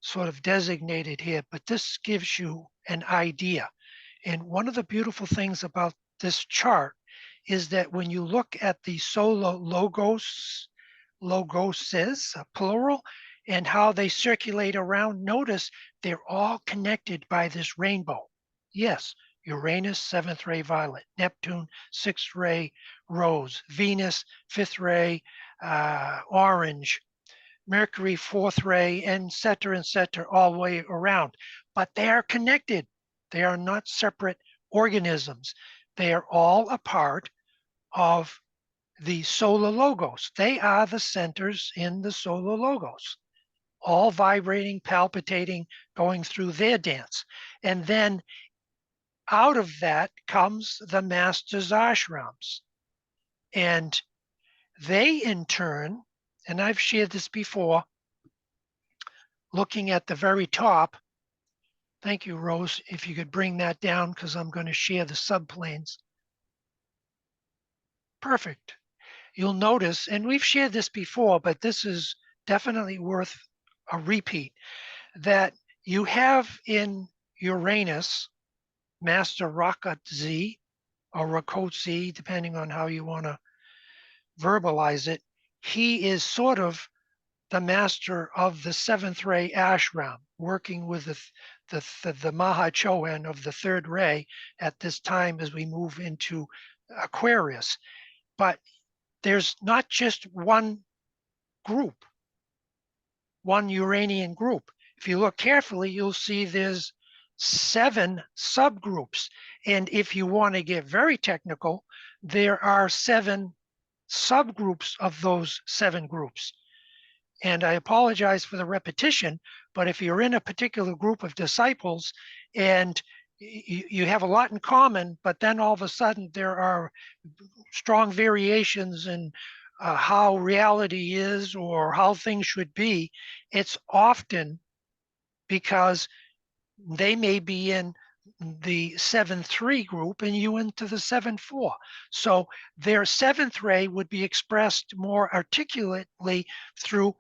sort of designated here, but this gives you an idea. And one of the beautiful things about this chart is that when you look at the solar logoses, plural, and how they circulate around, notice they're all connected by this rainbow. Yes, Uranus, 7th ray violet, Neptune, 6th ray rose, Venus, 5th ray orange, Mercury, 4th ray, and et cetera, all the way around. But they are connected. They are not separate organisms. They are all a part of the solar logos. They are the centers in the solar logos, all vibrating, palpitating, going through their dance. And then out of that comes the master's ashrams. And they in turn, and I've shared this before, looking at the very top, thank you, Rose, if you could bring that down because I'm going to share the subplanes. Perfect. You'll notice, and we've shared this before, but this is definitely worth a repeat, that you have in Uranus, Master Rakat Z or Rakot Z, depending on how you want to verbalize it. He is sort of the master of the 7th ray ashram, working with the Maha Chohan of the 3rd ray at this time as we move into Aquarius. But there's not just one group, one Uranian group. If you look carefully, you'll see there's 7 subgroups. And if you want to get very technical, there are 7 subgroups of those 7 groups. And I apologize for the repetition, but if you're in a particular group of disciples and you have a lot in common, but then all of a sudden there are strong variations in how reality is or how things should be, it's often because they may be in the 7-3 group and you into the 7-4. So their 7th ray would be expressed more articulately through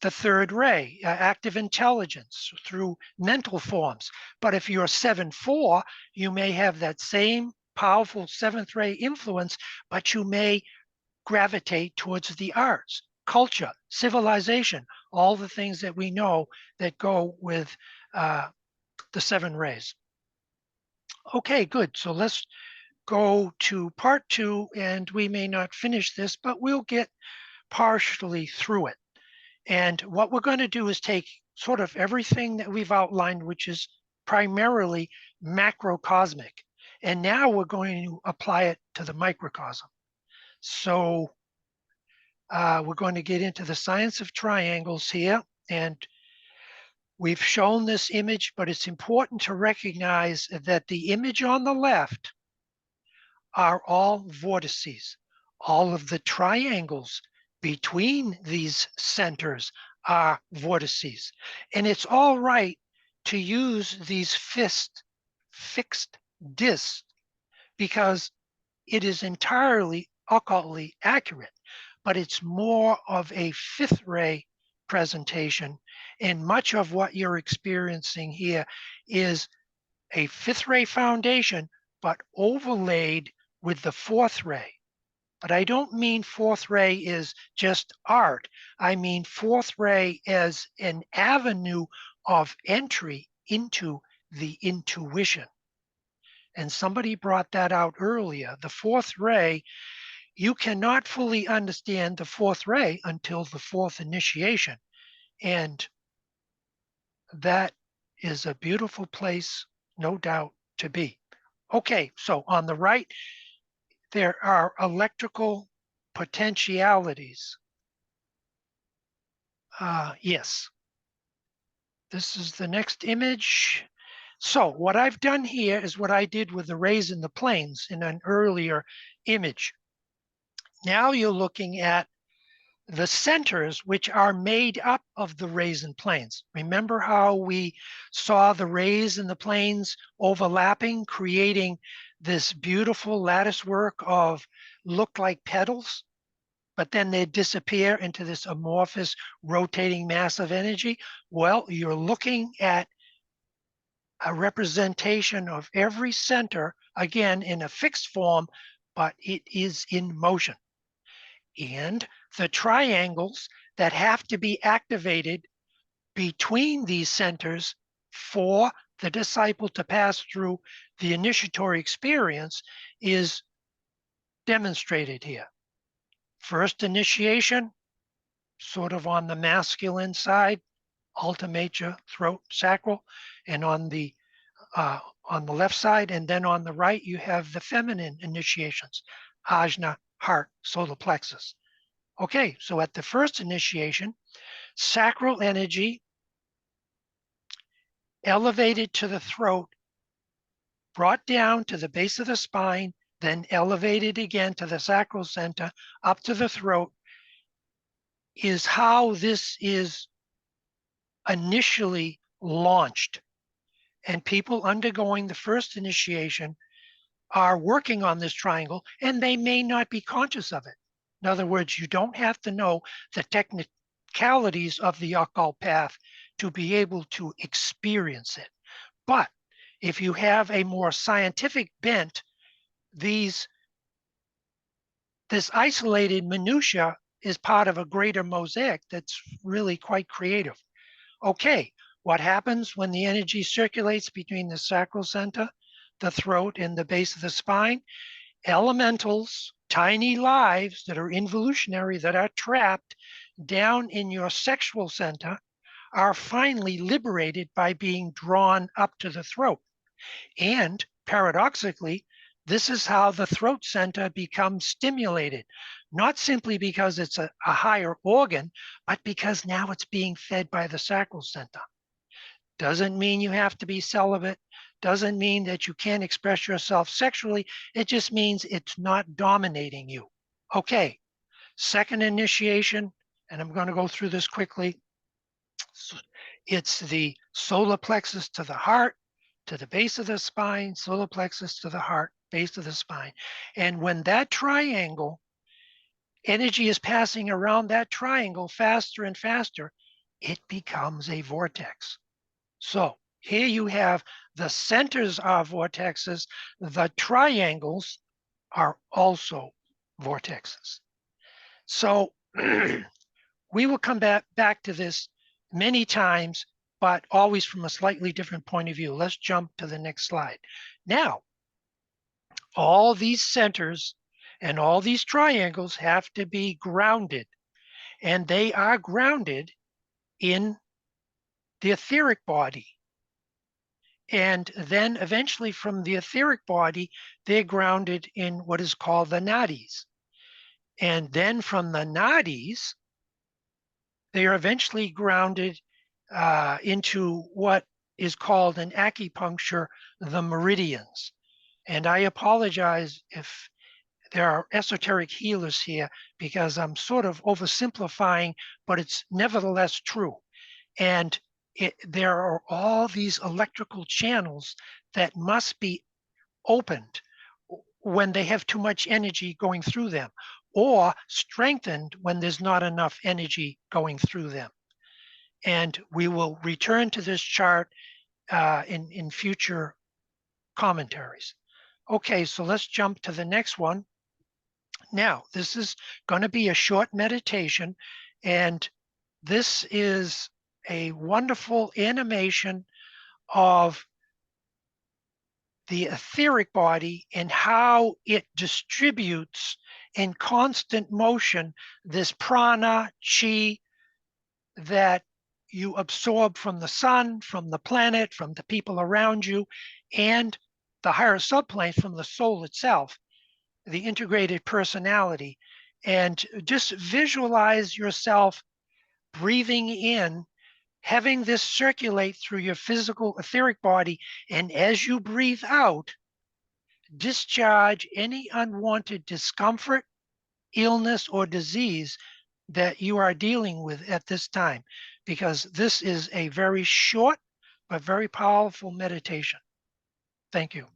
the 3rd ray, active intelligence, through mental forms. But if you're 7-4, you may have that same powerful 7th ray influence, but you may gravitate towards the arts, culture, civilization, all the things that we know that go with the 7 rays. Okay, good. So let's go to part 2, and we may not finish this, but we'll get partially through it. And what we're going to do is take sort of everything that we've outlined, which is primarily macrocosmic, and now we're going to apply it to the microcosm. So we're going to get into the science of triangles here, and we've shown this image, but it's important to recognize that the image on the left are all vortices. All of the triangles between these centers are vortices. And it's all right to use these fixed discs because it is entirely occultly accurate, but it's more of a 5th ray presentation. And much of what you're experiencing here is a 5th ray foundation, but overlaid with the 4th ray. But I don't mean 4th ray is just art. I mean 4th ray as an avenue of entry into the intuition. And somebody brought that out earlier. The 4th ray, you cannot fully understand the 4th ray until the 4th initiation. And that is a beautiful place, no doubt, to be. Okay, so on the right, there are electrical potentialities. Yes, this is the next image. So what I've done here is what I did with the rays in the planes in an earlier image. Now you're looking at the centers which are made up of the rays and planes. Remember how we saw the rays and the planes overlapping, creating this beautiful lattice work of look like petals, but then they disappear into this amorphous rotating mass of energy? Well, you're looking at a representation of every center, again, in a fixed form, but it is in motion. And the triangles that have to be activated between these centers for the disciple to pass through the initiatory experience is demonstrated here. First initiation, sort of on the masculine side, alta, major, throat, sacral, and on the left side, and then on the right, you have the feminine initiations, ajna, heart, solar plexus. Okay, so at the first initiation, sacral energy elevated to the throat, brought down to the base of the spine, then elevated again to the sacral center, up to the throat, is how this is initially launched. And people undergoing the first initiation are working on this triangle, and they may not be conscious of it. In other words, you don't have to know the technicalities of the occult path to be able to experience it. But if you have a more scientific bent, this isolated minutia is part of a greater mosaic that's really quite creative. Okay, what happens when the energy circulates between the sacral center, the throat, and the base of the spine? Elementals, tiny lives that are involutionary, that are trapped down in your sexual center, are finally liberated by being drawn up to the throat. And paradoxically, this is how the throat center becomes stimulated, not simply because it's a higher organ, but because now it's being fed by the sacral center. Doesn't mean you have to be celibate, doesn't mean that you can't express yourself sexually, it just means it's not dominating you. Okay, second initiation, and I'm going to go through this quickly. It's the solar plexus to the heart, to the base of the spine, solar plexus to the heart, base of the spine. And when that triangle, energy is passing around that triangle faster and faster, it becomes a vortex. So here you have the centers are vortexes, the triangles are also vortexes. So we will come back to this many times, but always from a slightly different point of view. Let's jump to the next slide. Now, all these centers and all these triangles have to be grounded, and they are grounded in the etheric body. And then eventually from the etheric body, they're grounded in what is called the nadis. And then from the nadis, they are eventually grounded into what is called in acupuncture, the meridians. And I apologize if there are esoteric healers here because I'm sort of oversimplifying, but it's nevertheless true. And there are all these electrical channels that must be opened when they have too much energy going through them, or strengthened when there's not enough energy going through them. And we will return to this chart in future commentaries. Okay, so let's jump to the next one. Now, this is going to be a short meditation, and this is a wonderful animation of the etheric body and how it distributes in constant motion this prana, chi, that you absorb from the sun, from the planet, from the people around you, and the higher subplanes from the soul itself, the integrated personality. And just visualize yourself breathing in, having this circulate through your physical etheric body, and as you breathe out, discharge any unwanted discomfort, illness, or disease that you are dealing with at this time, because this is a very short but very powerful meditation. Thank you.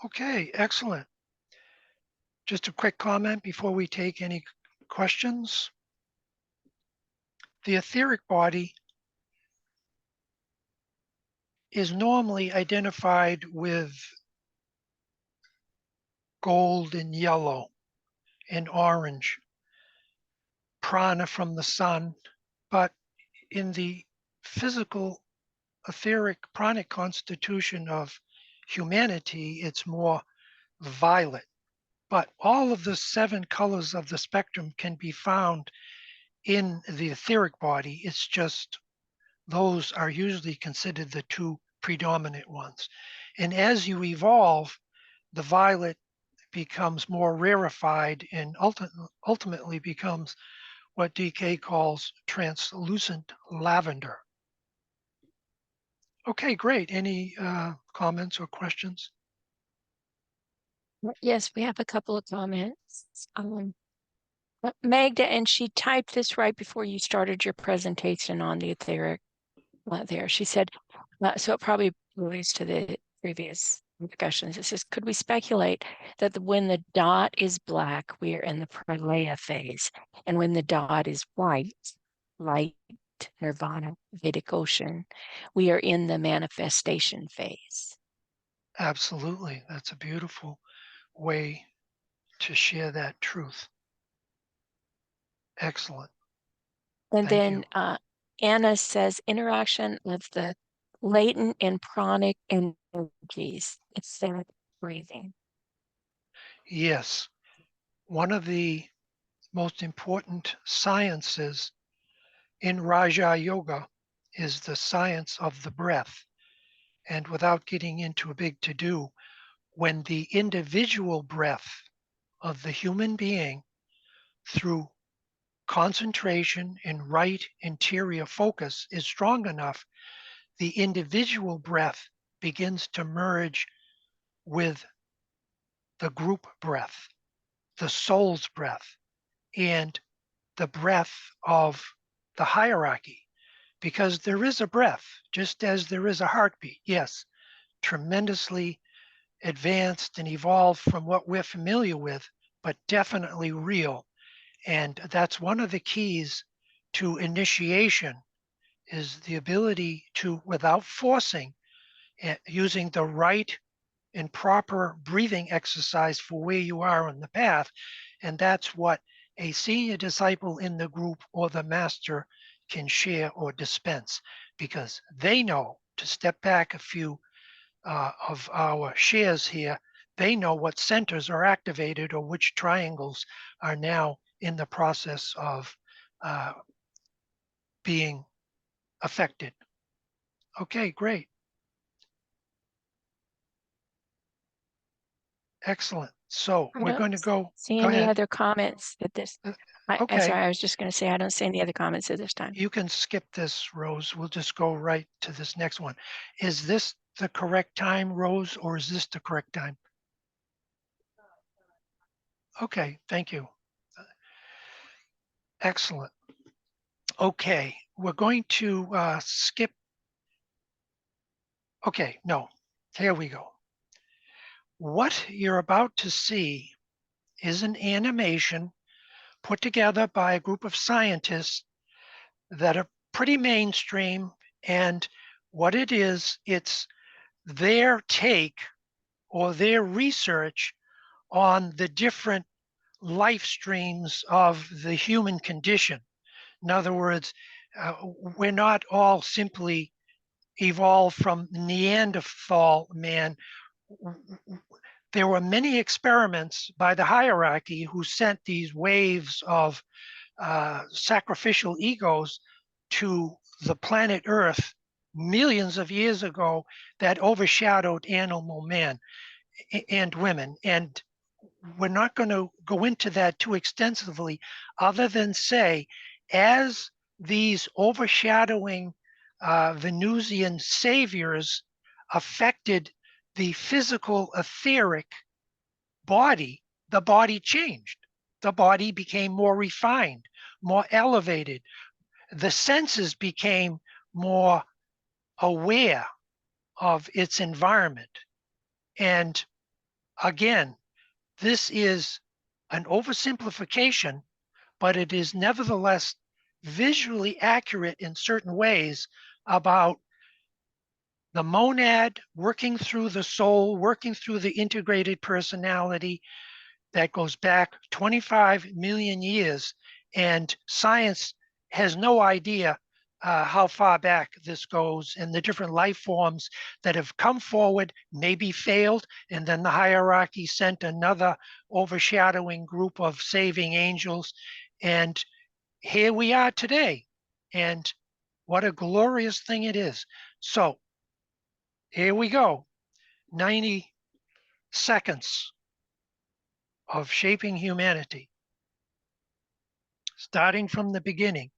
Okay, excellent. Just a quick comment before we take any questions. The etheric body is normally identified with gold and yellow and orange, prana from the sun, but in the physical etheric pranic constitution of humanity, it's more violet. But all of the 7 colors of the spectrum can be found in the etheric body. It's just those are usually considered the 2 predominant ones. And as you evolve, the violet becomes more rarefied and ultimately becomes what DK calls translucent lavender. Okay, great. Any comments or questions? Yes, we have a couple of comments. Magda, and she typed this right before you started your presentation on the etheric there. She said, so it probably relates to the previous discussions. It says, could we speculate that when the dot is black, we are in the pralaya phase, and when the dot is white, light, nirvana, Vedic ocean, we are in the manifestation phase? Absolutely. That's a beautiful way to share that truth. Excellent. And Thank then Anna says, interaction of the latent and pranic energies. It's that breathing. Yes. One of the most important sciences in Raja Yoga is the science of the breath. And without getting into a big to-do, when the individual breath of the human being through concentration and right interior focus is strong enough, the individual breath begins to merge with the group breath, the soul's breath, and the breath of the hierarchy. Because there is a breath, just as there is a heartbeat. Yes, tremendously advanced and evolved from what we're familiar with, but definitely real. And that's one of the keys to initiation, is the ability to, without forcing, using the right and proper breathing exercise for where you are on the path. And that's what a senior disciple in the group or the master can share or dispense, because they know, to step back a few of our shares here, they know what centers are activated or which triangles are now in the process of being affected. Okay, great. Excellent. So I we're don't going to go see any ahead. other comments at this. Okay. Sorry, I was just going to say, I don't see any other comments at this time. You can skip this, Rose. We'll just go right to this next one. Is this the correct time, Rose, or is this the correct time? Okay, thank you. Excellent. Okay, we're going to skip. Okay, no, here we go. What you're about to see is an animation put together by a group of scientists that are pretty mainstream. And what it is, it's their take or their research on the different life streams of the human condition. In other words, we're not all simply evolved from Neanderthal man. There were many experiments by the hierarchy who sent these waves of sacrificial egos to the planet Earth millions of years ago that overshadowed animal man and women. And we're not going to go into that too extensively, other than say, as these overshadowing Venusian saviors affected the physical etheric body, the body changed. The body became more refined, more elevated. The senses became more aware of its environment. And again, this is an oversimplification, but it is nevertheless visually accurate in certain ways about the monad working through the soul, working through the integrated personality that goes back 25 million years. And science has no idea how far back this goes and the different life forms that have come forward, maybe failed, and then the hierarchy sent another overshadowing group of saving angels. And here we are today. And what a glorious thing it is. So here we go. 90 seconds of shaping humanity, starting from the beginning.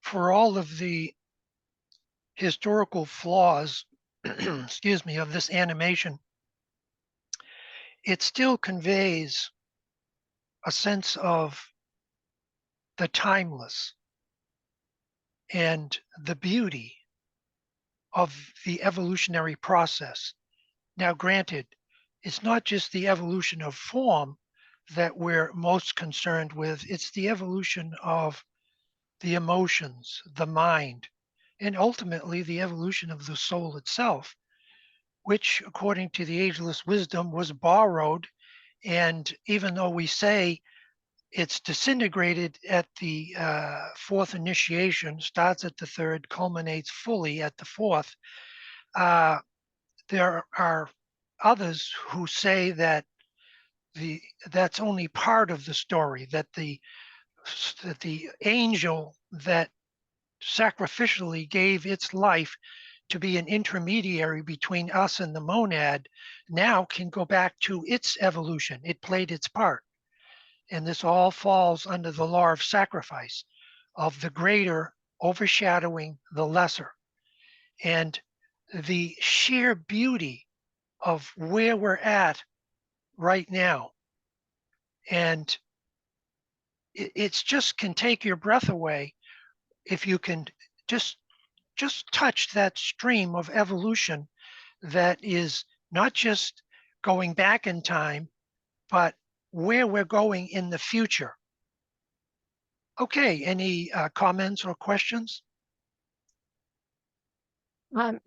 For all of the historical flaws, excuse me, of this animation, it still conveys a sense of the timeless and the beauty of the evolutionary process. Now, granted, it's not just the evolution of form that we're most concerned with, it's the evolution of the emotions, the mind, and ultimately the evolution of the soul itself, which, according to the ageless wisdom, was borrowed. And even though we say it's disintegrated at the fourth initiation, starts at the third, culminates fully at the fourth, there are others who say that that's only part of the story, that the angel that sacrificially gave its life to be an intermediary between us and the monad now can go back to its evolution. It played its part. And this all falls under the law of sacrifice, of the greater overshadowing the lesser. And the sheer beauty of where we're at right now. And it's just can take your breath away if you can just touch that stream of evolution that is not just going back in time, but where we're going in the future. Okay, any comments or questions?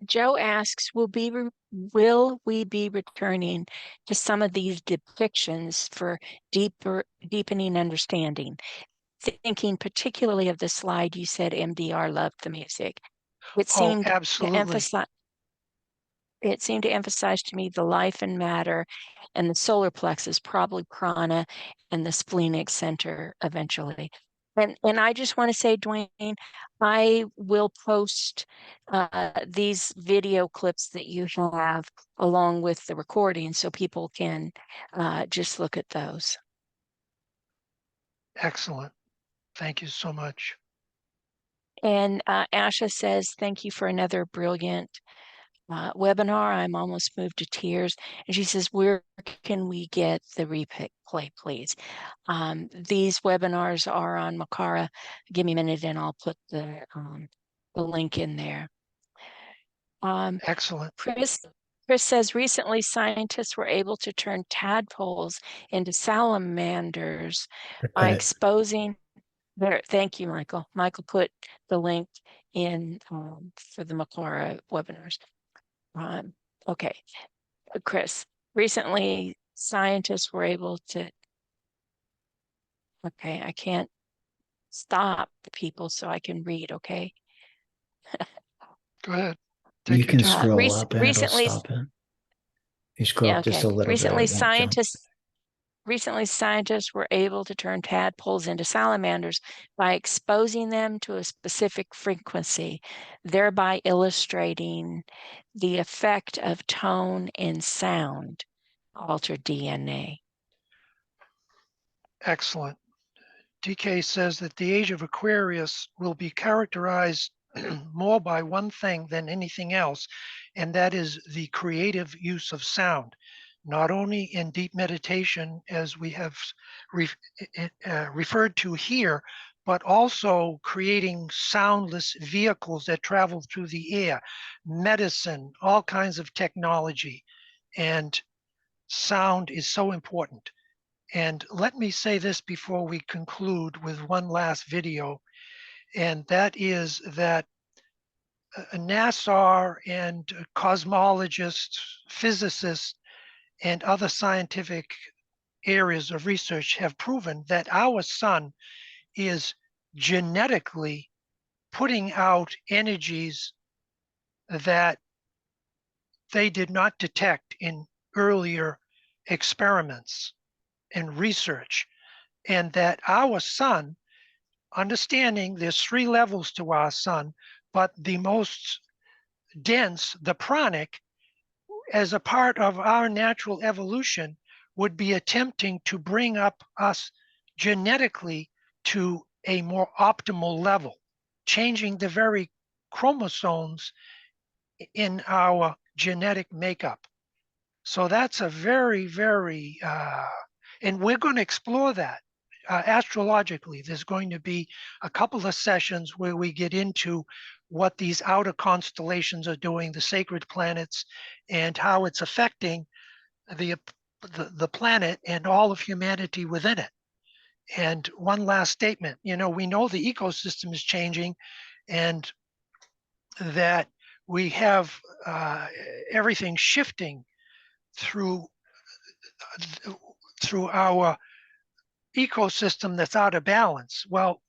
Joe asks, will we be returning to some of these depictions for deepening understanding? thinking particularly of the slide you said MDR loved the music. It Oh, seemed to absolutely. emphasize to me the life and matter and the solar plexus, probably prana, and the splenic center eventually. And I just want to say, Duane, I will post these video clips that you have along with the recording so people can just look at those. Excellent. Thank you so much. And Asha says, thank you for another brilliant webinar. I'm almost moved to tears. And she says, where can we get the replay, please? These webinars are on Makara. Give me a minute and I'll put the link in there. Excellent. Chris says, recently scientists were able to turn tadpoles into salamanders by exposing their, thank you, Michael. Michael put the link in for the Makara webinars. Okay, Chris, recently scientists were able to, okay, I can't stop people so I can read, okay? Go ahead. You Take your can time. scroll up and it'll Recently, stop it. You scroll yeah, up just okay. a little bit, it won't jump. Recently, scientists were able to turn tadpoles into salamanders by exposing them to a specific frequency, thereby illustrating the effect of tone and sound altered DNA. Excellent. DK says that the age of Aquarius will be characterized more by one thing than anything else, and that is the creative use of sound, not only in deep meditation, as we have referred to here, but also creating soundless vehicles that travel through the air, medicine, all kinds of technology. And sound is so important. And let me say this before we conclude with one last video, and that is that NASA and cosmologists, physicists, and other scientific areas of research have proven that our sun is genetically putting out energies that they did not detect in earlier experiments and research, and that our sun, understanding there's 3 levels to our sun, but the most dense, the pranic, as a part of our natural evolution, would be attempting to bring up us genetically to a more optimal level, changing the very chromosomes in our genetic makeup. So that's a very, very, and we're going to explore that astrologically. There's going to be a couple of sessions where we get into what these outer constellations are doing, the sacred planets, and how it's affecting the planet and all of humanity within it. And one last statement, we know the ecosystem is changing, and that we have everything shifting through our ecosystem that's out of balance. Well,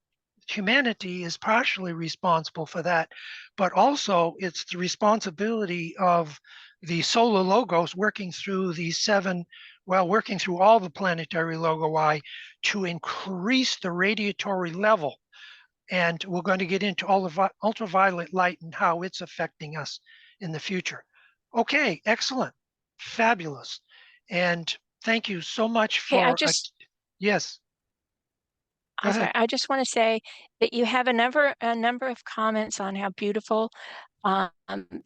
humanity is partially responsible for that, but also it's the responsibility of the solar logos working through working through all the planetary logoi to increase the radiatory level. And we're going to get into all of ultraviolet light and how it's affecting us in the future. Okay, excellent, fabulous. And thank you so much for, yes. Go I'm sorry, ahead. I just want to say that you have a number of comments on how beautiful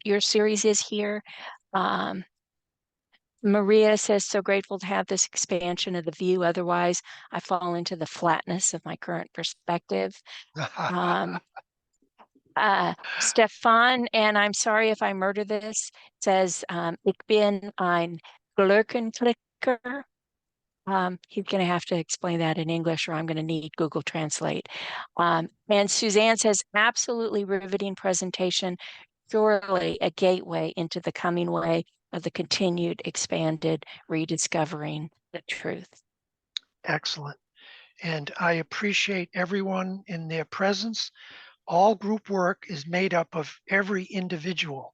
your series is here. Maria says, so grateful to have this expansion of the view. Otherwise, I fall into the flatness of my current perspective. Stefan, and I'm sorry if I murder this, says, ich bin ein Glurkenklicker. He's going to have to explain that in English or I'm going to need Google Translate. And Suzanne says, absolutely riveting presentation, surely a gateway into the coming way of the continued expanded rediscovering the truth. Excellent. And I appreciate everyone in their presence. All group work is made up of every individual,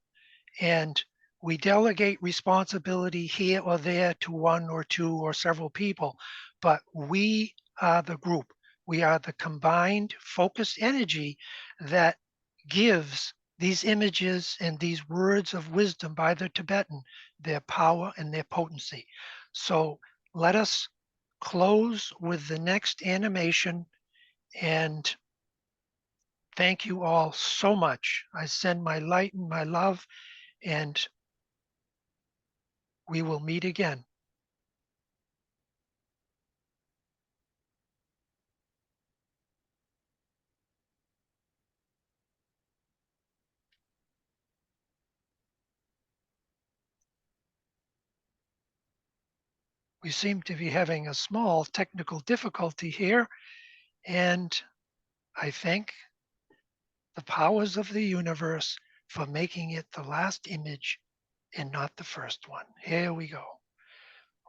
and we delegate responsibility here or there to one or two or several people, but we are the group. We are the combined focused energy that gives these images and these words of wisdom by the Tibetan their power and their potency. So let us close with the next animation, and thank you all so much. I send my light and my love, and we will meet again. We seem to be having a small technical difficulty here, and I thank the powers of the universe for making it the last image and not the first one. Here we go.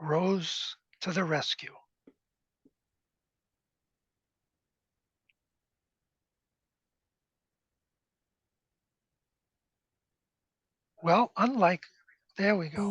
Rose to the rescue. Well, unlike, there we go.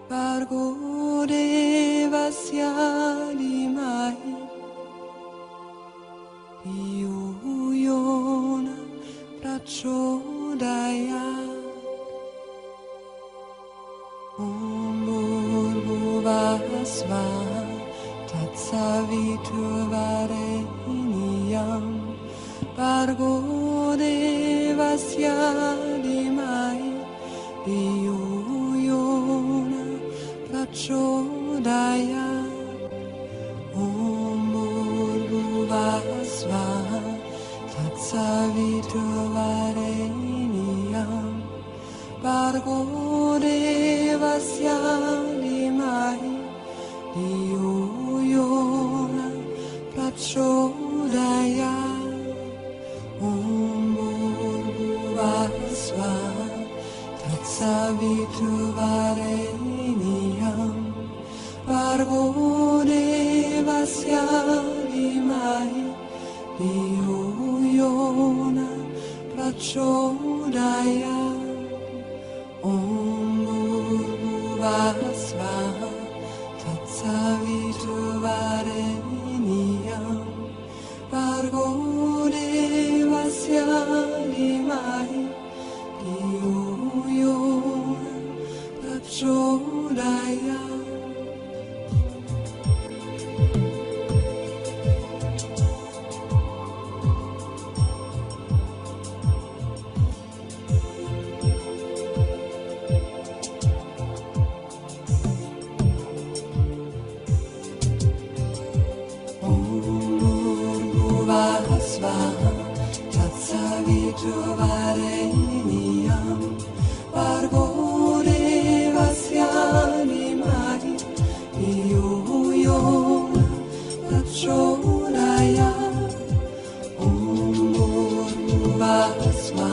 Bargo devasya limai Yuyona prachodaya Om Bhurvasva Tatsaviturvarenyam Bargo devasya limai Yuyona prachodaya Om Bhurvasva Tatsaviturvarenyam Bargo devasya limai Yuyona prachodaya Om Bhurvasva Tatsaviturvarenyam Bargo devasya limai Yuyona prachodaya Om Bhurvasva Tatsaviturvarenyam Bargo devasya limai Yuyona prachodaya Tatsaviturvarenyam Bargo devasya limai Yuyona prachodaya Om Bhurvasva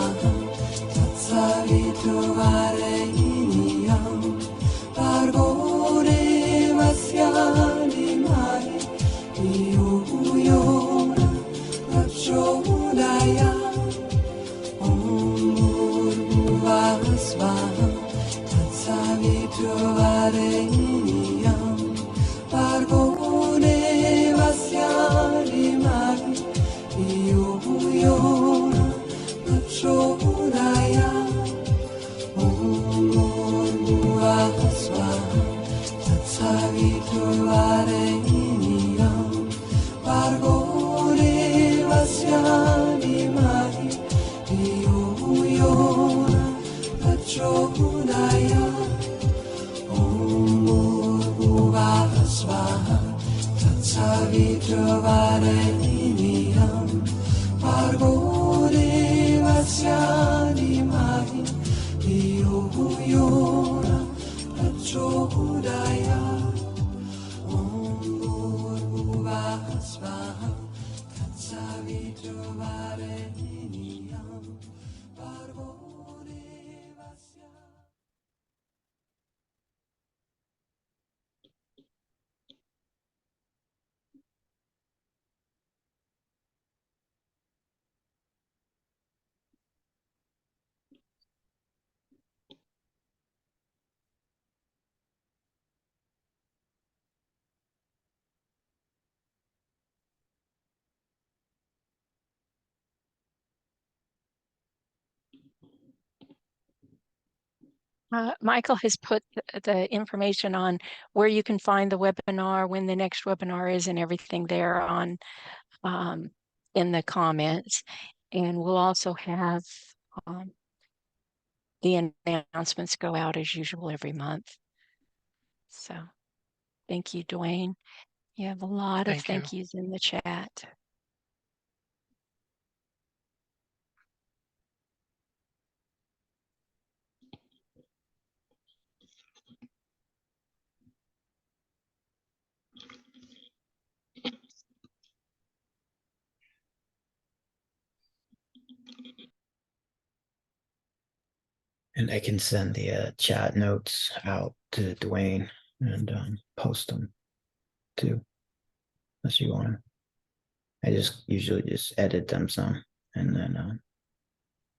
Tatsaviturvarenyam Bargo devasya limai Yuyona prachodaya Om Bhurvasva Tatsaviturvarenyam Bargo devasya limai Yuyona prachodaya Om Bhurvasva Tatsaviturvarenyam Bargo devasya limai Yuyona prachodaya Om Bhurvasva Tatsaviturvarenyam Bargo devasya Pensavi trovare Miriam, Barbone Vassia. Michael has put the information on where you can find the webinar, when the next webinar is, and everything there on in the comments. And we'll also have the announcements go out as usual every month. So thank you, Duane. You have a lot of thank yous in the chat. And I can send the chat notes out to Duane and post them too, unless you want to. I just usually just edit them some and then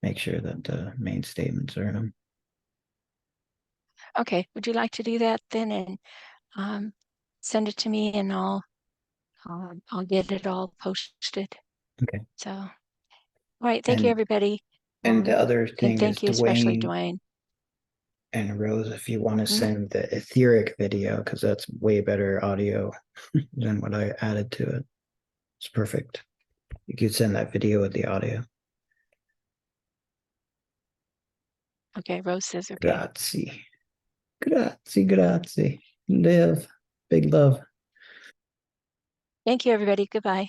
make sure that the main statements are in them. Okay, would you like to do that then, and send it to me, and I'll get it all posted. Okay. So, all right, thank you, everybody. And the other thing and thank is you, especially Duane. And Rose, if you want to send the Etheric video, because that's way better audio than what I added to it. It's perfect. You could send that video with the audio. Okay, Rose says okay. Grazie. Grazie, grazie. Live. Big love. Thank you, everybody. Goodbye.